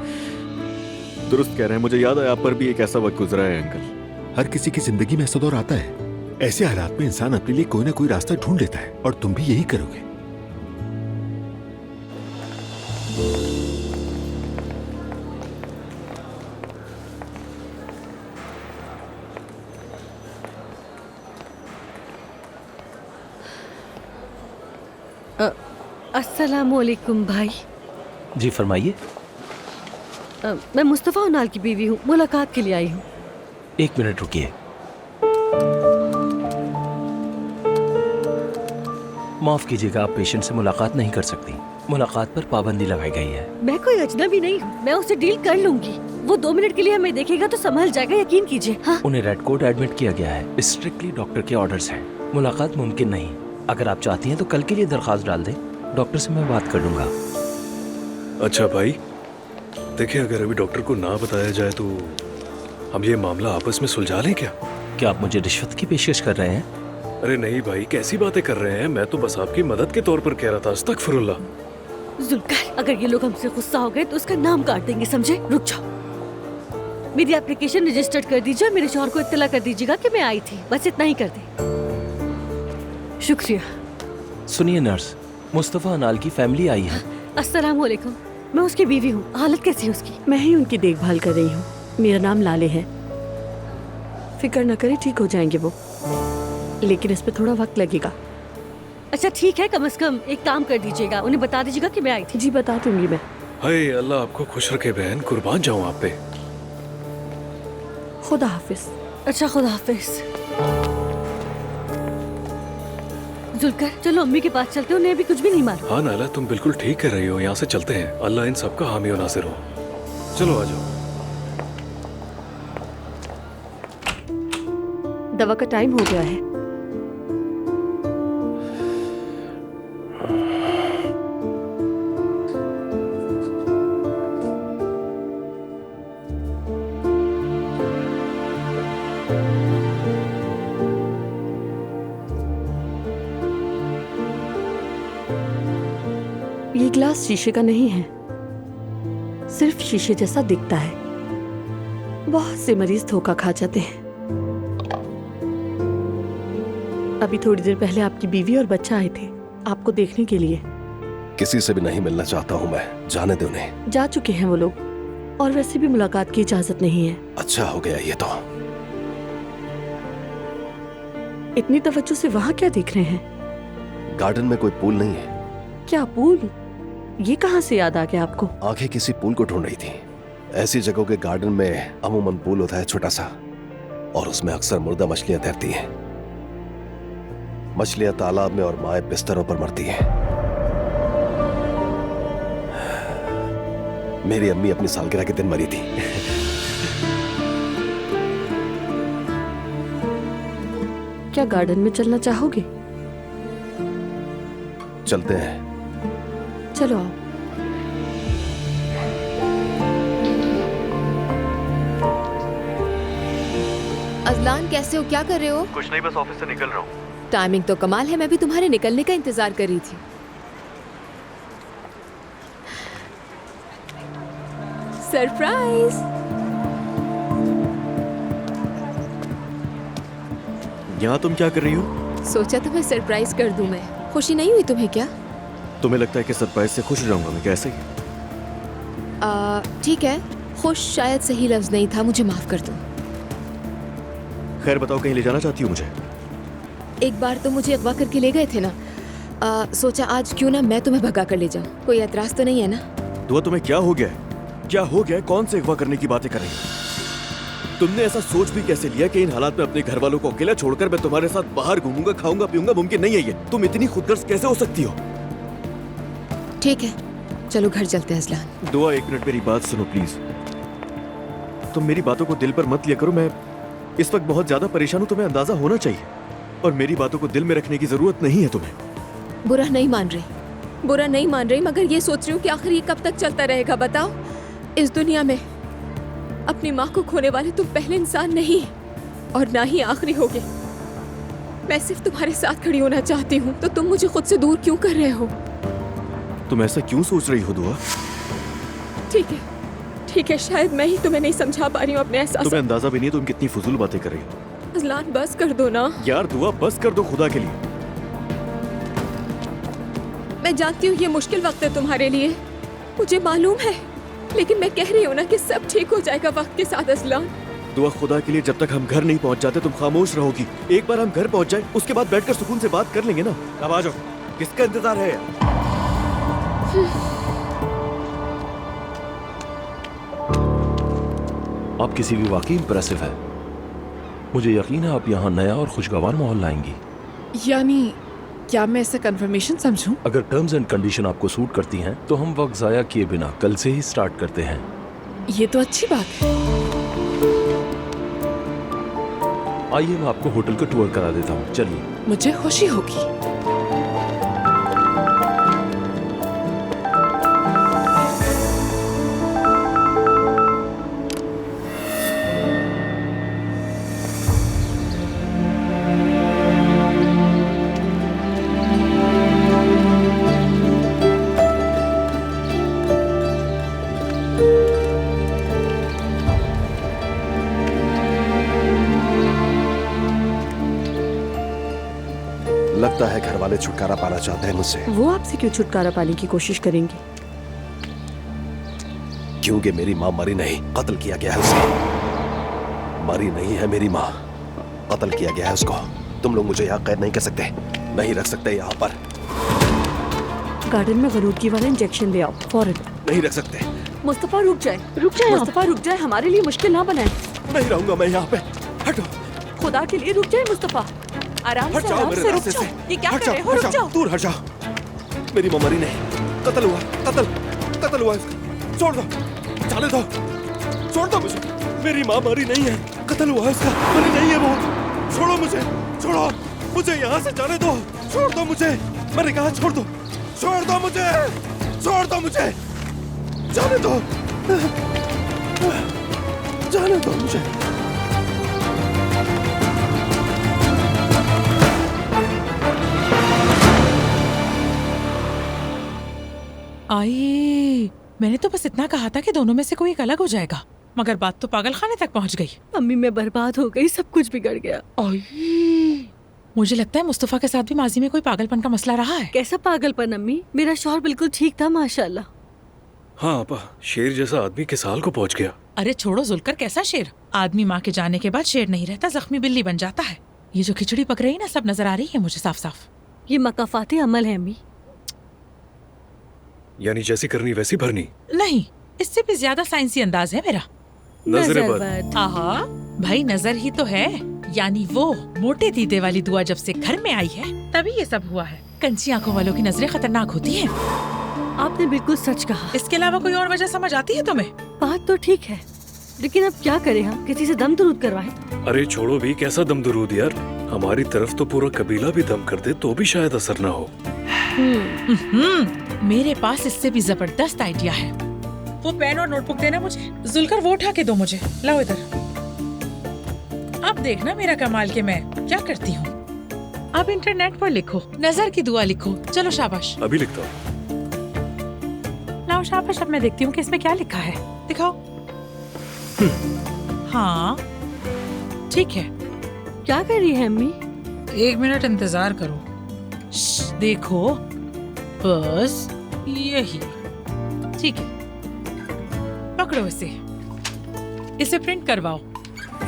दुरुस्त कह रहे हैं, मुझे याद है आप पर भी एक ऐसा वक्त गुजरा है अंकल। हर किसी की जिंदगी में ऐसा दौर आता है। ऐसे हालात में इंसान अपने लिए कोई ना कोई रास्ता ढूंढ लेता है, और तुम भी यही करोगे। अस्सलामुअलैकुम भाई। जी फरमाइए। मैं मुस्तफ़ा उनाल की बीवी हूँ, मुलाकात के लिए आई हूँ। 1 मिनट रुकिए। माफ कीजिएगा, आप पेशेंट से मुलाकात नहीं कर सकती। मुलाकात पर पाबंदी लगाई गई है। मैं कोई अजनबी नहीं हूँ, मैं उससे डील कर लूंगी। वो 2 मिनट के लिए हमें देखेगा तो संभल जाएगा, यकीन कीजिए। हाँ? उन्हें रेड कोट एडमिट किया गया है, स्ट्रिक्टली डॉक्टर के ऑर्डर्स हैं। मुलाकात मुमकिन नहीं। अगर आप चाहती हैं तो कल के लिए दरख्वास्त डाल दें, डॉक्टर से मैं बात कर लूंगा। अच्छा भाई, देखिए अगर अभी डॉक्टर को ना बताया जाए तो हम ये मामला आपस में सुलझा लें क्या? क्या आप मुझे रिश्वत की पेशकश कर रहे हैं? अरे नहीं भाई, कैसी बातें कर रहे हैं, मैं तो बस आपकी मदद के तौर पर कह रहा था। अस्तगफिरुल्लाह। जुल्कर, अगर ये लोग हमसे गुस्सा हो गए तो उसका नाम काट देंगे, समझे? रुक जाओ। मेरी एप्लीकेशन रजिस्टर्ड कर दीजिए और मेरे शौहर को इत्तला कर दीजिएगा कि मैं आई थी। बस इतना ही कर दे। शुक्रिया। सुनिए नर्स, मुस्तफ़ा अनाल की फैमिली आई है। अस्सलामुअलैकुम, मैं उसकी बीवी हूँ। हालत कैसी है उसकी? मैं ही उनकी देखभाल कर रही हूँ। मेरा नाम लाले है। फिक्र न करें, ठीक हो जाएंगे वो, लेकिन इस पे थोड़ा वक्त लगेगा। अच्छा ठीक है, कम से कम एक काम कर दीजिएगा, उन्हें बता दीजिएगा कि मैं आई थी। जी बता दूंगी मैं। हाय अल्लाह आपको खुश रखे बहन, कुर्बान जाऊं आप पे। खुदा हाफिज। अच्छा खुदा हाफिज। जुल्कर, चलो अम्मी के पास चलते हो, उन्हें अभी कुछ भी नहीं मालूम। हाँ नाला, तुम बिल्कुल ठीक कह रही हो, यहाँ से चलते हैं। अल्लाह इन सबका हामी और नासिर हो। चलो आ जाओ। दवा का टाइम हो गया है। ये ग्लास शीशे का नहीं है, सिर्फ शीशे जैसा दिखता है। बहुत से मरीज धोखा खा जाते हैं। अभी थोड़ी देर पहले आपकी बीवी और बच्चा आए थे आपको देखने के लिए। किसी से भी नहीं मिलना चाहता हूँ मैं, जाने दो उन्हें। जा चुके हैं वो लोग, और वैसे भी मुलाकात की इजाजत नहीं है। अच्छा हो गया ये तो। इतनी तवज्जो से वहाँ क्या देख रहे हैं? गार्डन में कोई पूल नहीं है। क्या पूल? ये कहाँ से याद आ गया आपको? आंखें किसी पूल को ढूंढ रही थी। ऐसी जगहों के गार्डन में अमूमन पूल होता है छोटा सा, और उसमें अक्सर मुर्दा मछलियां तैरती हैं। मछलियां तालाब में और माए बिस्तरों पर मरती हैं। मेरी अम्मी अपनी सालगिरह के दिन मरी थी। क्या गार्डन में चलना चाहोगे? चलते हैं। चलो आओ। अजलान, कैसे हो? क्या कर रहे हो? कुछ नहीं, बस ऑफिस से निकल रहा हूँ। टाइमिंग तो कमाल है, मैं भी तुम्हारे निकलने का इंतजार कर रही थी। सरप्राइज! यहाँ तुम क्या कर रही हो? सोचा तुम्हें सरप्राइज कर दूं मैं। खुशी नहीं हुई तुम्हें क्या? तुम्हें लगता है कि सरप्राइज से खुश हो जाऊंगा मैं? कैसे? ठीक है, खुश शायद सही लफ्ज नहीं था, मुझे माफ कर दो। खैर बताओ, कहीं ले जाना चाहती हो मुझे? एक बार तो मुझे अगवा करके ले गए थे ना, सोचा आज क्यों ना मैं तुम्हें भगा कर ले जाऊं। कोई एतराज तो नहीं है ना? दुआ, तुम्हें क्या हो गया है? क्या हो गया है? कौन से अगवा करने की बातें कर रही हो? तुमने ऐसा सोच भी कैसे लिया कि इन हालात में अपने घर वालों को अकेला छोड़कर मैं तुम्हारे साथ बाहर घूमूंगा, खाऊंगा, पीऊंगा? मुमकिन नहीं है ये। तुम इतनी खुदगर्ज कैसे हो सकती हो? ठीक है, चलो घर चलते हैं अजलान। दुआ, एक मिनट मेरी बात सुनो प्लीज। तुम मेरी बातों को दिल पर मत लिया करो। मैं इस वक्त बहुत ज्यादा परेशान हूँ, तुम्हें अंदाजा होना चाहिए। और मेरी बातों को दिल में रखने की जरूरत नहीं है तुम्हें। बुरा नहीं मान रही, मगर ये सोच रही हूँ कि आखिर ये कब तक चलता रहेगा? बताओ, इस दुनिया में अपनी माँ को खोने वाले तुम पहले इंसान नहीं और ना ही आखिरी होगे। मैं सिर्फ तुम्हारे साथ खड़ी होना चाहती हूँ, तो तुम मुझे खुद से दूर क्यों कर रहे हो? तुम ऐसा क्यों सोच रही हो दुआ? ठीक है, शायद मैं ही तुम्हें नहीं समझा पा रही हूँ अपने एहसास। तुम्हें अंदाजा भी नहीं तुम कितनी फजूल बातें कर रही हो। अजलान, बस कर दो ना यार। दुआ, बस कर दो खुदा के लिए। मैं जानती हूँ ये मुश्किल वक्त है तुम्हारे लिए, मुझे मालूम है, लेकिन मैं कह रही हूँ ना कि सब ठीक हो जाएगा वक्त के साथ। अजलान, दुआ, खुदा के लिए जब तक हम घर नहीं पहुँच जाते तुम खामोश रहोगी। एक बार हम घर पहुँच जाए उसके बाद बैठकर सुकून से बात कर लेंगे ना। अब आ जाओ, किसका इंतजार है? आप किसी भी वाकई इंप्रेसिव है। मुझे यकीन है आप यहाँ नया और खुशगवार माहौल लाएंगी। यानी क्या मैं इसे कंफर्मेशन समझूं? अगर टर्म्स एंड कंडीशन आपको सूट करती हैं तो हम वक्त जाया किए बिना कल से ही स्टार्ट करते हैं। ये तो अच्छी बात है। आइए मैं आपको होटल का टूर करा देता हूँ, चलिए। मुझे खुशी होगी। लगता है घर वाले छुटकारा पाना चाहते हैं मुझसे। वो आपसे क्यों छुटकारा पाने की कोशिश करेंगे? क्योंकि मेरी माँ मरी नहीं, कत्ल किया गया है उसे। मरी नहीं है मेरी माँ, कत्ल किया गया है उसको। तुम लोग मुझे यहाँ कैद नहीं कर सकते, नहीं रख सकते यहाँ पर। गार्डन में गरूदगी वाला इंजेक्शन ले आओ फौरन। नहीं रख सकते। मुस्तफा रुक जाए मुस्तफा रुक जाए, हमारे लिए मुश्किल ना बनाए। नहीं रहूंगा मैं यहाँ पे। हटो, खुदा के लिए रुक जाए मुस्तफा। आराम से रुक जाओ। ये क्या कर रहे हो? रुक जाओ, दूर हट जाओ। मेरी माँ मरी नहीं, कत्ल हुआ इसका। छोड़ दो, जाने दो, छोड़ दो मुझे। मेरी माँ मरी नहीं है, कत्ल हुआ इसका, मरी नहीं है वो। छोड़ो मुझे यहाँ से जाने दो। छोड़ दो मुझे, मैंने कहा छोड़ दो मुझे, जाने दो मुझे। आई, मैंने तो बस इतना कहा था कि दोनों में से कोई एक अलग हो जाएगा, मगर बात तो पागल खाने तक पहुंच गई। अम्मी मैं बर्बाद हो गई, सब कुछ बिगड़ गया। मुझे लगता है मुस्तफा के साथ भी माजी में कोई पागलपन का मसला रहा है। कैसा पागलपन अम्मी? मेरा शौहर बिल्कुल ठीक था माशाल्लाह। हाँ आपा, शेर जैसा आदमी किस हाल को पहुंच गया। अरे छोड़ो जुलकर, कैसा शेर? आदमी माँ के जाने के बाद शेर नहीं रहता, जख्मी बिल्ली बन जाता है। ये जो खिचड़ी पक रही ना, सब नजर आ रही है मुझे साफ साफ। ये मकाफाते अमल है अम्मी। यानी जैसी करनी वैसी भरनी? नहीं, इससे भी ज्यादा साइंसी अंदाज है मेरा। नजर आहा भाई, नजर ही तो है। यानी वो मोटे दीदे वाली दुआ जब से घर में आई है तभी ये सब हुआ है। कंची आंखों वालों की नजरें खतरनाक होती हैं। आपने बिल्कुल सच कहा। इसके अलावा कोई और वजह समझ आती है तुम्हें? बात तो ठीक है, लेकिन अब क्या करें हम? किसी से दम दरूद करवाएं? अरे छोड़ो भी, कैसा दम दरूद यार। हमारी तरफ तो पूरा कबीला भी दम कर दे तो भी शायद असर ना हो। मेरे पास इससे भी जबरदस्त आइडिया है। वो पेन और नोटबुक देना मुझे। जुलकर वो उठा के दो मुझे। लाओ इधर। अब देखना मेरा कमाल के मैं क्या करती हूँ। अब इंटरनेट पर लिखो, नजर की दुआ लिखो। चलो शाबाश। अभी लिखता हूँ। लाओ शाबाश। अब मैं देखती हूँ कि इसमें क्या लिखा है। दिखाओ। हाँ ठीक है। क्या कर रही है अम्मी? 1 मिनट इंतजार करो। देखो, बस यही ठीक है। पकड़ो इसे प्रिंट करवाओ।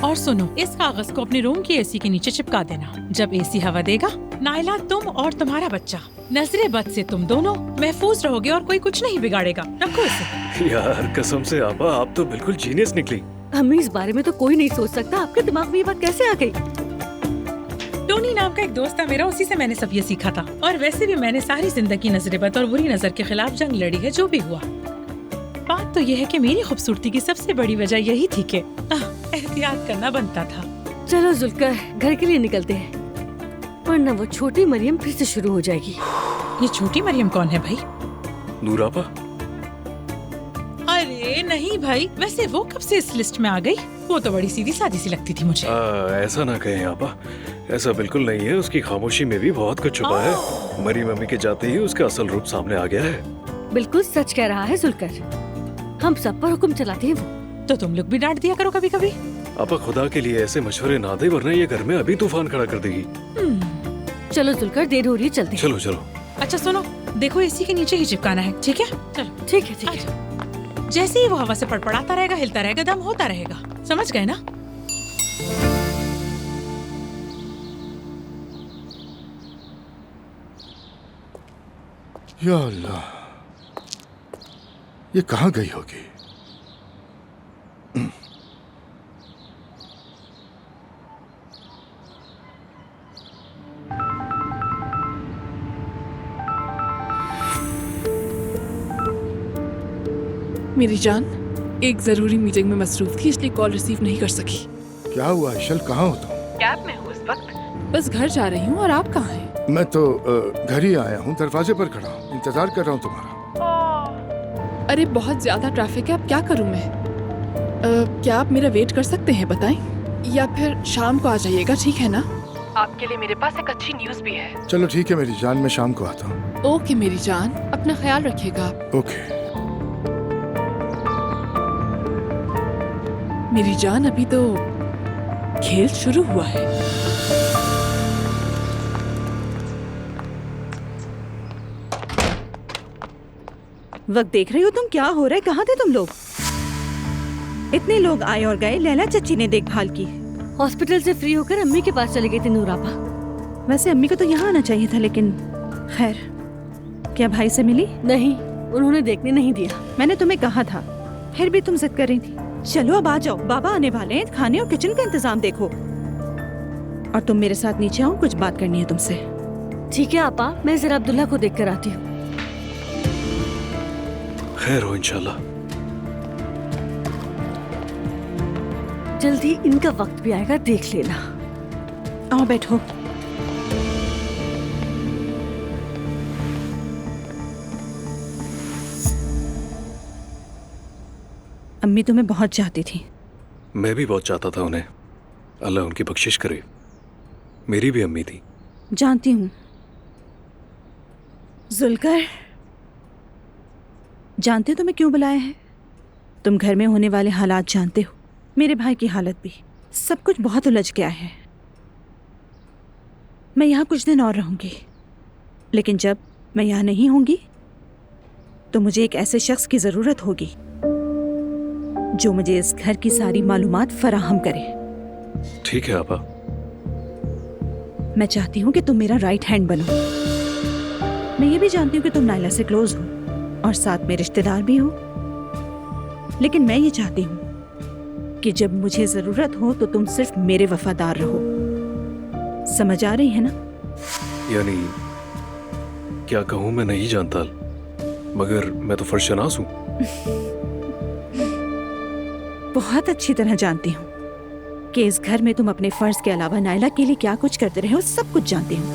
और सुनो, इस कागज को अपने रूम की एसी के नीचे चिपका देना। जब एसी हवा देगा, नायला तुम और तुम्हारा बच्चा नजरे बद से तुम दोनों महफूज रहोगे और कोई कुछ नहीं बिगाड़ेगा। रखो इसे। यार कसम से आपा, आप तो बिल्कुल जीनियस निकली। हमें इस बारे में तो कोई नहीं सोच सकता, आपके दिमाग में ये बात कैसे आ गई? टोनी नाम का एक दोस्त था मेरा, उसी से मैंने सब ये सीखा था। और वैसे भी मैंने सारी जिंदगी नजरे बद और बुरी नजर के खिलाफ जंग लड़ी है, जो भी हुआ। बात तो ये है कि मेरी खूबसूरती की सबसे बड़ी वजह यही थी कि एहतियात करना बनता था। चलो जुल्कर, घर के लिए निकलते हैं, वरना वो छोटी मरियम फिर से शुरू हो जाएगी। ये छोटी मरियम कौन है भाई? नूर आपा। अरे नहीं भाई, वैसे वो कब से इस लिस्ट में आ गई? वो तो बड़ी सीधी सादी सी लगती थी मुझे। ऐसा ना कहें आपा, ऐसा बिल्कुल नहीं है। उसकी खामोशी में भी बहुत कुछ छुपा है। मरी मम्मी के जाते ही उसका असल रूप सामने आ गया है। बिल्कुल सच कह रहा है जुल्कर, हम सब पर हुक्म चलाते हैं वो। तो तुम लोग भी डांट दिया करो कभी कभी। आपा खुदा के लिए ऐसे मशवरे ना दे, वरना ये घर में अभी तूफान खड़ा कर देगी। चलो जुल्कर, देर हो रही है, चलते हैं। चलो चलो। अच्छा सुनो, देखो एसी के नीचे ही चिपकाना है, ठीक है? चलो ठीक है, ठीक है। जैसे ही वो हवा से फड़फड़ाता रहेगा, हिलता रहेगा, दम होता रहेगा। समझ गए ना? या अल्लाह, ये कहाँ गई होगी? मेरी जान, एक जरूरी मीटिंग में मसरूफ थी, इसलिए कॉल रिसीव नहीं कर सकी। क्या हुआ इशल, कहाँ हो तुम? कैब में हूँ इस वक्त, बस घर जा रही हूँ। और आप कहाँ हैं? मैं तो घर ही आया हूँ, दरवाजे पर खड़ा हूँ, इंतजार कर रहा हूँ तुम्हारा। अरे बहुत ज्यादा ट्रैफिक है, अब क्या करूँ मैं? क्या आप मेरा वेट कर सकते हैं, बताएं? या फिर शाम को आ जाइएगा, ठीक है ना? आपके लिए मेरे पास एक अच्छी न्यूज़ भी है। चलो ठीक है मेरी जान, मैं शाम को आता हूँ। ओके मेरी जान, अपना ख्याल रखिएगा। ओके मेरी जान, अभी तो खेल शुरू हुआ है। वक्त देख रही हो तुम, क्या हो रहा है? कहाँ थे तुम लोग? इतने लोग आए और गए, लैला चच्ची ने देखभाल की। हॉस्पिटल से फ्री होकर अम्मी के पास चले गए थे नूरापा। वैसे अम्मी को तो यहाँ आना चाहिए था, लेकिन खैर। क्या भाई से मिली? नहीं, उन्होंने देखने नहीं दिया। मैंने तुम्हें कहा था, फिर भी तुम जिद कर रही थी। चलो अब आ जाओ, बाबा आने वाले हैं, खाने और किचन का इंतजाम देखो। और तुम मेरे साथ नीचे आओ, कुछ बात करनी है तुमसे। ठीक है आपा, मैं जरा अब्दुल्ला को देख कर आती हूँ। खैर हो इंशाल्लाह। जल्दी इनका वक्त भी आएगा, देख लेना। आओ बैठो। अम्मी तुम्हें बहुत चाहती थी। मैं भी बहुत चाहता था उन्हें, अल्लाह उनकी बख्शिश करे। मेरी भी अम्मी थी। जानती हूँ जुल्कर, जानते हो तुम्हें क्यों बुलाया है? तुम घर में होने वाले हालात जानते हो, मेरे भाई की हालत भी, सब कुछ बहुत उलझ गया है। मैं यहाँ कुछ दिन और रहूंगी, लेकिन जब मैं यहाँ नहीं होंगी तो मुझे एक ऐसे शख्स की जरूरत होगी जो मुझे इस घर की सारी मालूमात फराहम करे। ठीक है आपा। मैं चाहती हूँ कि तुम मेरा राइट हैंड बनो। मैं ये भी जानती हूँ कि तुम नायला से क्लोज हो और साथ में रिश्तेदार भी हो, लेकिन मैं ये चाहती हूँ कि जब मुझे जरूरत हो तो तुम सिर्फ मेरे वफादार रहो। समझ आ रही है ना? यानी क्या कहूँ मैं नहीं जानता, मगर मैं तो फर्शनास हूँ। बहुत अच्छी तरह जानती हूँ कि इस घर में तुम अपने फर्ज के अलावा नायला के लिए क्या कुछ करते रहे हो, सब कुछ जानती हूँ।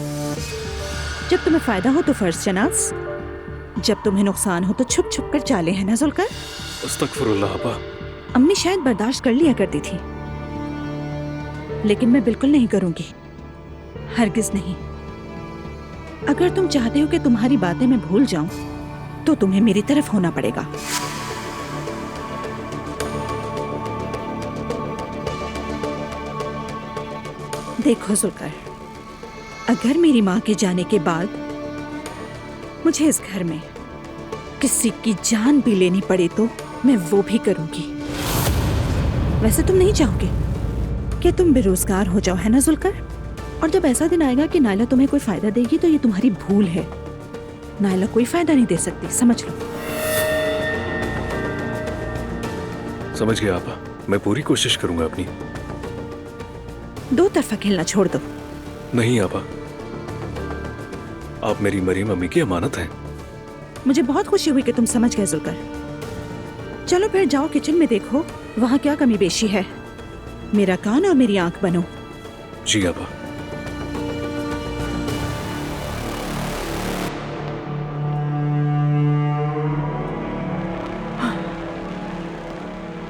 जब तुम्हें फायदा हो तो फर्ज शनास, जब तुम्हें नुकसान हो तो छुप छुप कर चाले, है ना जुल्कर? अस्तगफुरुल्लाह आपा। अम्मी शायद बर्दाश्त कर लिया करती थी, लेकिन मैं बिल्कुल नहीं करूंगी, हरगिज नहीं। अगर तुम चाहते हो कि तुम्हारी बातें मैं भूल जाऊं, तो तुम्हें मेरी तरफ होना पड़ेगा। देखो जुल्कर, अगर मेरी माँ के जाने के बाद मुझे इस घर में किसी की जान भी लेनी पड़े तो मैं वो भी करूंगी। वैसे तुम नहीं चाहोगे, कि तुम बेरोजगार हो जाओ, है ना जुल्कर? और जब ऐसा दिन आएगा कि नायला तुम्हें कोई फायदा देगी तो ये तुम्हारी भूल है। नायला कोई फायदा नहीं दे सकती, समझ लो। समझ गया आपा, मैं पूरी कोशिश करूंगा अपनी। दो तरफा खेलना छोड़ दो। नहीं आपा, आप मेरी मरी मम्मी की अमानत हैं। मुझे बहुत खुशी हुई कि तुम समझ गए जुल्कर। चलो फिर जाओ किचन में देखो वहाँ क्या कमी बेशी है। मेरा कान और मेरी आंख बनो। जी आपा।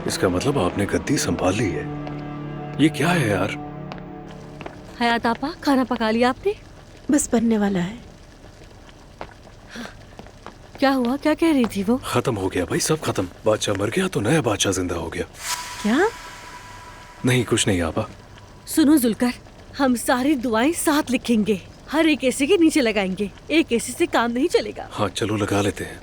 इसका मतलब आपने गद्दी संभाल ली है। ये क्या है यार? हयात आपा, खाना पका लिया आपने? बस बनने वाला है। क्या हुआ, क्या कह रही थी वो? खत्म हो गया भाई, सब खत्म। बादशाह मर गया तो नया बादशाह जिंदा हो गया। क्या? नहीं कुछ नहीं आपा। सुनो जुल्कर, हम सारी दुआएं साथ लिखेंगे, हर एक एसी के नीचे लगाएंगे। एक एसी से काम नहीं चलेगा। हाँ चलो लगा लेते हैं।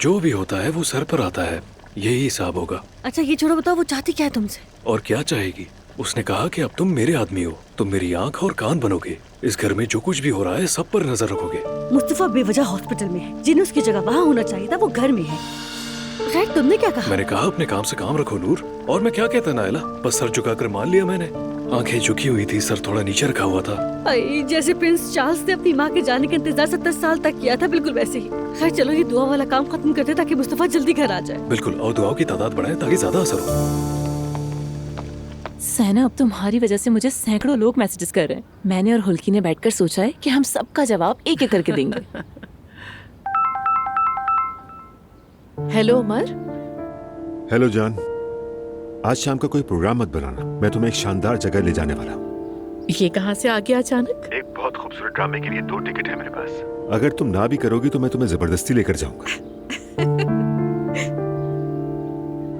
जो भी होता है वो सर पर आता है, यही हिसाब होगा। अच्छा ये छोड़ो, बताओ वो चाहती क्या है तुमसे? और क्या चाहेगी? उसने कहा कि अब तुम मेरे आदमी हो, तुम मेरी आंख और कान बनोगे। इस घर में जो कुछ भी हो रहा है सब पर नजर रखोगे। मुस्तफा बेवजह हॉस्पिटल में है, जिन्हें उसकी जगह वहाँ होना चाहिए था वो घर में है। राइट, तुमने क्या कहा? मैंने कहा अपने काम से काम रखो नूर। और मैं क्या कहता नायला, बस सर झुकाकर मान लिया मैंने। आंखें झुकी हुई थी, सर थोड़ा नीचे रखा हुआ था। जैसे प्रिंस चार्ल्स ने अपनी माँ के जाने का इंतजार 70 साल तक किया था, बिल्कुल वैसे ही। खैर चलो ये दुआ वाला काम खत्म करते ताकि मुस्तफा जल्दी घर आ जाए। बिल्कुल, और दुआओं की तादाद बढ़ाएं ताकि ज्यादा असर हो। सहना, अब तुम्हारी वजह से मुझे सैकड़ों लोग मैसेजेस कर रहे हैं। मैंने और हुल्की ने बैठकर सोचा है कि हम सबका जवाब एक एक करके देंगे। हेलो उमर। हेलो जान, आज शाम का कोई प्रोग्राम मत बनाना, मैं तुम्हें एक शानदार जगह ले जाने वाला हूँ। ये कहाँ से आ गया अचानक? एक बहुत खूबसूरत ड्रामे के लिए 2 टिकट है मेरे पास। अगर तुम ना भी करोगी तो मैं तुम्हें जबरदस्ती लेकर जाऊंगा।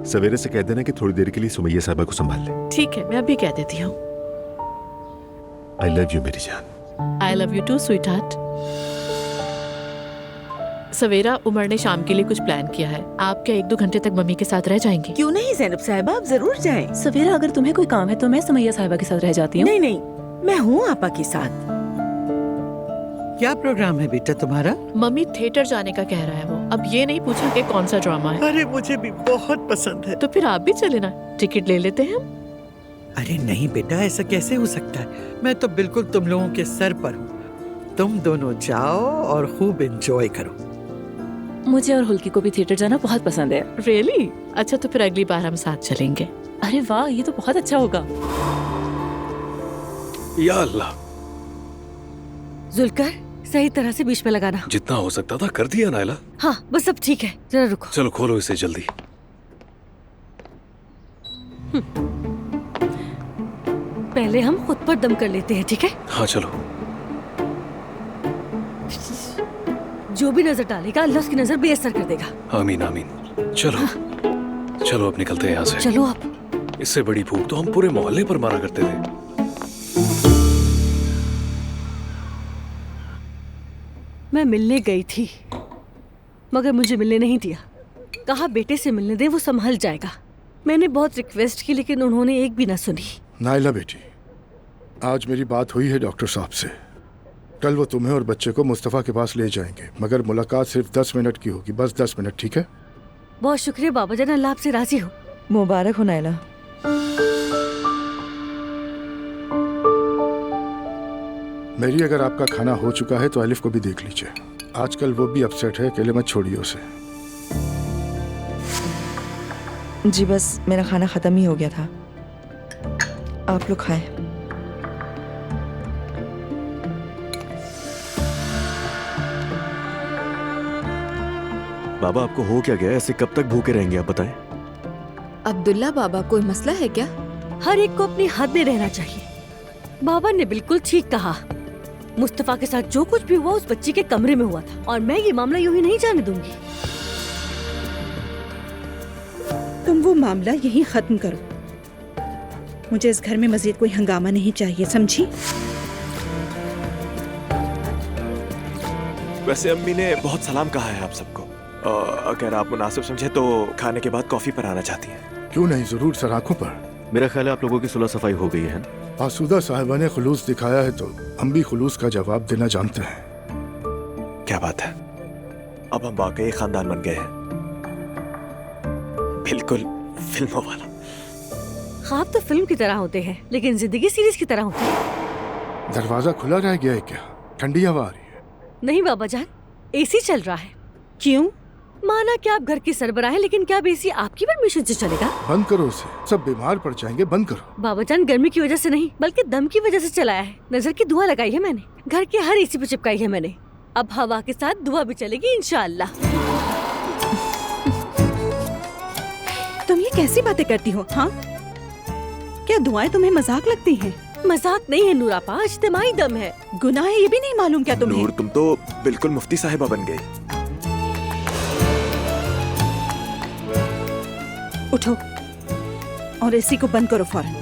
सवेरे से कह देना कि थोड़ी देर के लिए सुमैया साहबा को संभाल ले। ठीक है, मैं अभी कह देती हूँ। आई लव यू मेरी जान। I love you too sweetheart. Savera, Umar ने शाम के लिए कुछ प्लान किया है। आप क्या 1-2 घंटे तक मम्मी के साथ रह जाएंगे? क्यों नहीं ज़ैनब साहिबा, आप जरूर जाएं। सवेरा, अगर तुम्हें कोई काम है तो मैं सुमैया साहिबा के साथ रह जाती हूँ। नहीं नहीं, मैं हूँ आपा के साथ। क्या प्रोग्राम है बेटा तुम्हारा? मम्मी थिएटर जाने का कह रहा है वो। अब ये नहीं पूछा कि कौन सा ड्रामा है। अरे मुझे भी बहुत पसंद है। तो फिर आप भी चले ना, टिकट ले लेते हैं हम। अरे नहीं बेटा, ऐसा कैसे हो सकता है? मैं तो बिल्कुल तुम लोगों के सर पर हूँ। तुम दोनों जाओ और खूब एंजॉय करो। मुझे और हुल्की को भी थिएटर जाना बहुत पसंद है। रियली? अच्छा तो फिर अगली बार हम साथ चलेंगे। अरे वाह, ये तो बहुत अच्छा होगा। या अल्लाह। जुल्कर, सही तरह से बीच में लगाना। जितना हो सकता था कर दिया नायला। हाँ बस अब ठीक है, जरा रुको। चलो खोलो इसे जल्दी। पहले हम खुद पर दम कर लेते हैं, ठीक है? हाँ चलो। जो भी नजर डालेगा अल्लाह उसकी नजर बेअसर कर देगा। आमीन आमीन। चलो चलो अब निकलते हैं यहाँ से। चलो अब। इससे बड़ी भूख तो हम पूरे मोहल्ले पर मारा करते थे। मैं मिलने गई थी मगर मुझे मिलने नहीं दिया। कहा बेटे से मिलने दे, वो संभल जाएगा। मैंने बहुत रिक्वेस्ट की लेकिन उन्होंने एक भी ना सुनी। नायला बेटी, आज मेरी बात हुई है डॉक्टर साहब से। कल वो तुम्हें और बच्चे को मुस्तफ़ा के पास ले जाएंगे, मगर मुलाकात सिर्फ 10 मिनट की होगी, बस 10 मिनट, ठीक है? बहुत शुक्रिया बाबा जान, अल्लाह आपसे राजी हो। मुबारक हो नायला। मेरी अगर आपका खाना हो चुका है तो अलिफ को भी देख लीजिए। आजकल वो भी अपसेट है, अकेले मत छोड़िए उसे। जी बस मेरा खाना ख़त्म ही हो गया था, आप लोग खाएं। बाबा आपको हो क्या गया? ऐसे कब तक भूखे रहेंगे आप बताएं? अब्दुल्ला बाबा, कोई मसला है क्या? हर एक को अपनी हद में रहना चाहिए। बाबा ने बिल्कुल ठीक कहा। मुस्तफा के साथ जो कुछ भी हुआ उस बच्ची के कमरे में हुआ था और मैं ये मामला यूं ही नहीं जाने दूंगी। तुम वो मामला यहीं खत्म करो। मुझे इस घर में मजीद कोई हंगामा नहीं चाहिए, समझी? वैसे अम्मी ने बहुत सलाम कहा है आप सबको। अगर आप मुनासिब समझे तो खाने के बाद कॉफी पर आना चाहती हैं। क्यों नहीं, जरूर सर, आंखों पर। मेरा ख्याल है आप लोगों की सुलह सफाई हो गई है। आसूदा साहिबा ने खुलूस दिखाया है तो हम भी खुलूस का जवाब देना जानते हैं। क्या बात है, अब हम वाकई खानदान बन गए हैं, बिल्कुल फिल्मों वाला। ख्वाब तो फिल्म की तरह होते हैं लेकिन जिंदगी सीरीज की तरह होती है। दरवाजा खुला रह गया है क्या? ठंडी हवा आ रही है। नहीं बाबा जान, एसी चल रहा है। क्यों? माना कि आप घर की सरबराह है, लेकिन क्या अब एसी आपकी परमिशन से चलेगा? बंद करो उसे, सब बीमार पड़ जाएंगे, बंद करो। बाबा जान, गर्मी की वजह से नहीं बल्कि दम की वजह से चलाया है। नजर की दुआ लगाई है मैंने, घर के हर एसी पे चिपकाई है मैंने। अब हवा के साथ दुआ भी चलेगी इंशाअल्लाह। तुम ये कैसी बातें करती हो? हाँ, क्या दुआएं तुम्हें मजाक लगती हैं? मजाक नहीं है नूरापा, इज्तिमाई दम है। गुनाह है ये भी नहीं मालूम क्या तुम्हें? नूर, तुम तो बिल्कुल मुफ्ती साहिबा बन गई। उठो और एसी को बंद करो फौरन।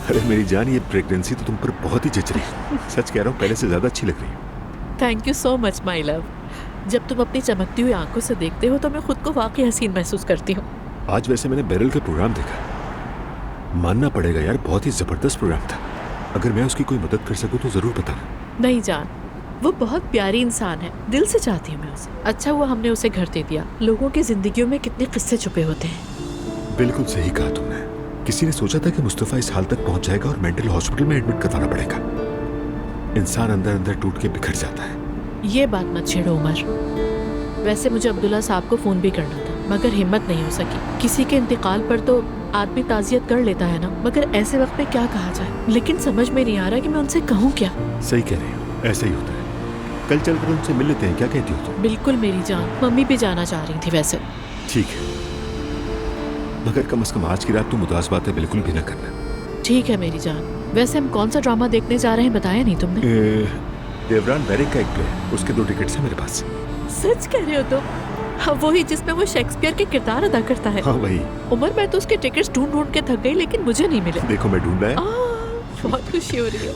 अरे मेरी जान, ये प्रेगनेंसी तो तुम पर बहुत ही जच रही है। सच कह रहा हूँ, पहले से ज्यादा अच्छी लग रही है। Thank you so much my love. जब तुम अपनी चमकती हुई आंखों से देखते हो तो मैं खुद को वाकई हसीन महसूस करती हूँ। आज वैसे मैंने बैरल का प्रोग्राम देखा, मानना पड़ेगा यार, बहुत ही जबरदस्त प्रोग्राम था। अगर मैं उसकी कोई मदद कर सकूं तो जरूर बताना। नहीं जान, वो बहुत प्यारी इंसान है, दिल से चाहती हूँ मैं उसे। अच्छा हुआ हमने उसे घर दे दिया। लोगों की जिंदगियों में कितने किस्से छुपे होते हैं। बिल्कुल सही कहा तुमने। किसी ने सोचा था कि मुस्तफा इस हाल तक पहुंच जाएगा और मेंटल हॉस्पिटल में एडमिट करवाना पड़ेगा। इंसान अंदर अंदर टूट के बिखर जाता है। ये बात मत छेड़ो उमर। वैसे मुझे अब्दुल्ला साहब को फोन भी करना था मगर हिम्मत नहीं हो सकी। किसी के इंतकाल पर तो आदमी ताज़ियत कर लेता है ना, मगर ऐसे वक्त में क्या कहा जाए। लेकिन समझ में नहीं आ रहा कि मैं उनसे कहूँ क्या। सही कह रही हो, ऐसा ही होता है। कल चलकर उनसे मिल लेते हैं, क्या कहती हो तुम? बिल्कुल मेरी जान, मम्मी भी जाना चाह रही थी वैसे। ठीक है, मगर कम से कम आज की रात तुम उदास बातें बिल्कुल भी न करना। ठीक है मेरी जान। वैसे हम कौन सा ड्रामा देखने जा रहे हैं बताया नहीं तुमने? देवरान बैरिक का एक प्ले, उसके 2 टिकट्स हैं मेरे पास। सच कह रहे हो तुम? हाँ, वही जिसमें वो शेक्सपियर के किरदार अदा करता है। हाँ वही। उमर, मैं तो उसके टिकट्स ढूंढ के थक गई लेकिन मुझे नहीं मिले। देखो मैं ढूंढ लाया। बहुत खुशी हो रही है।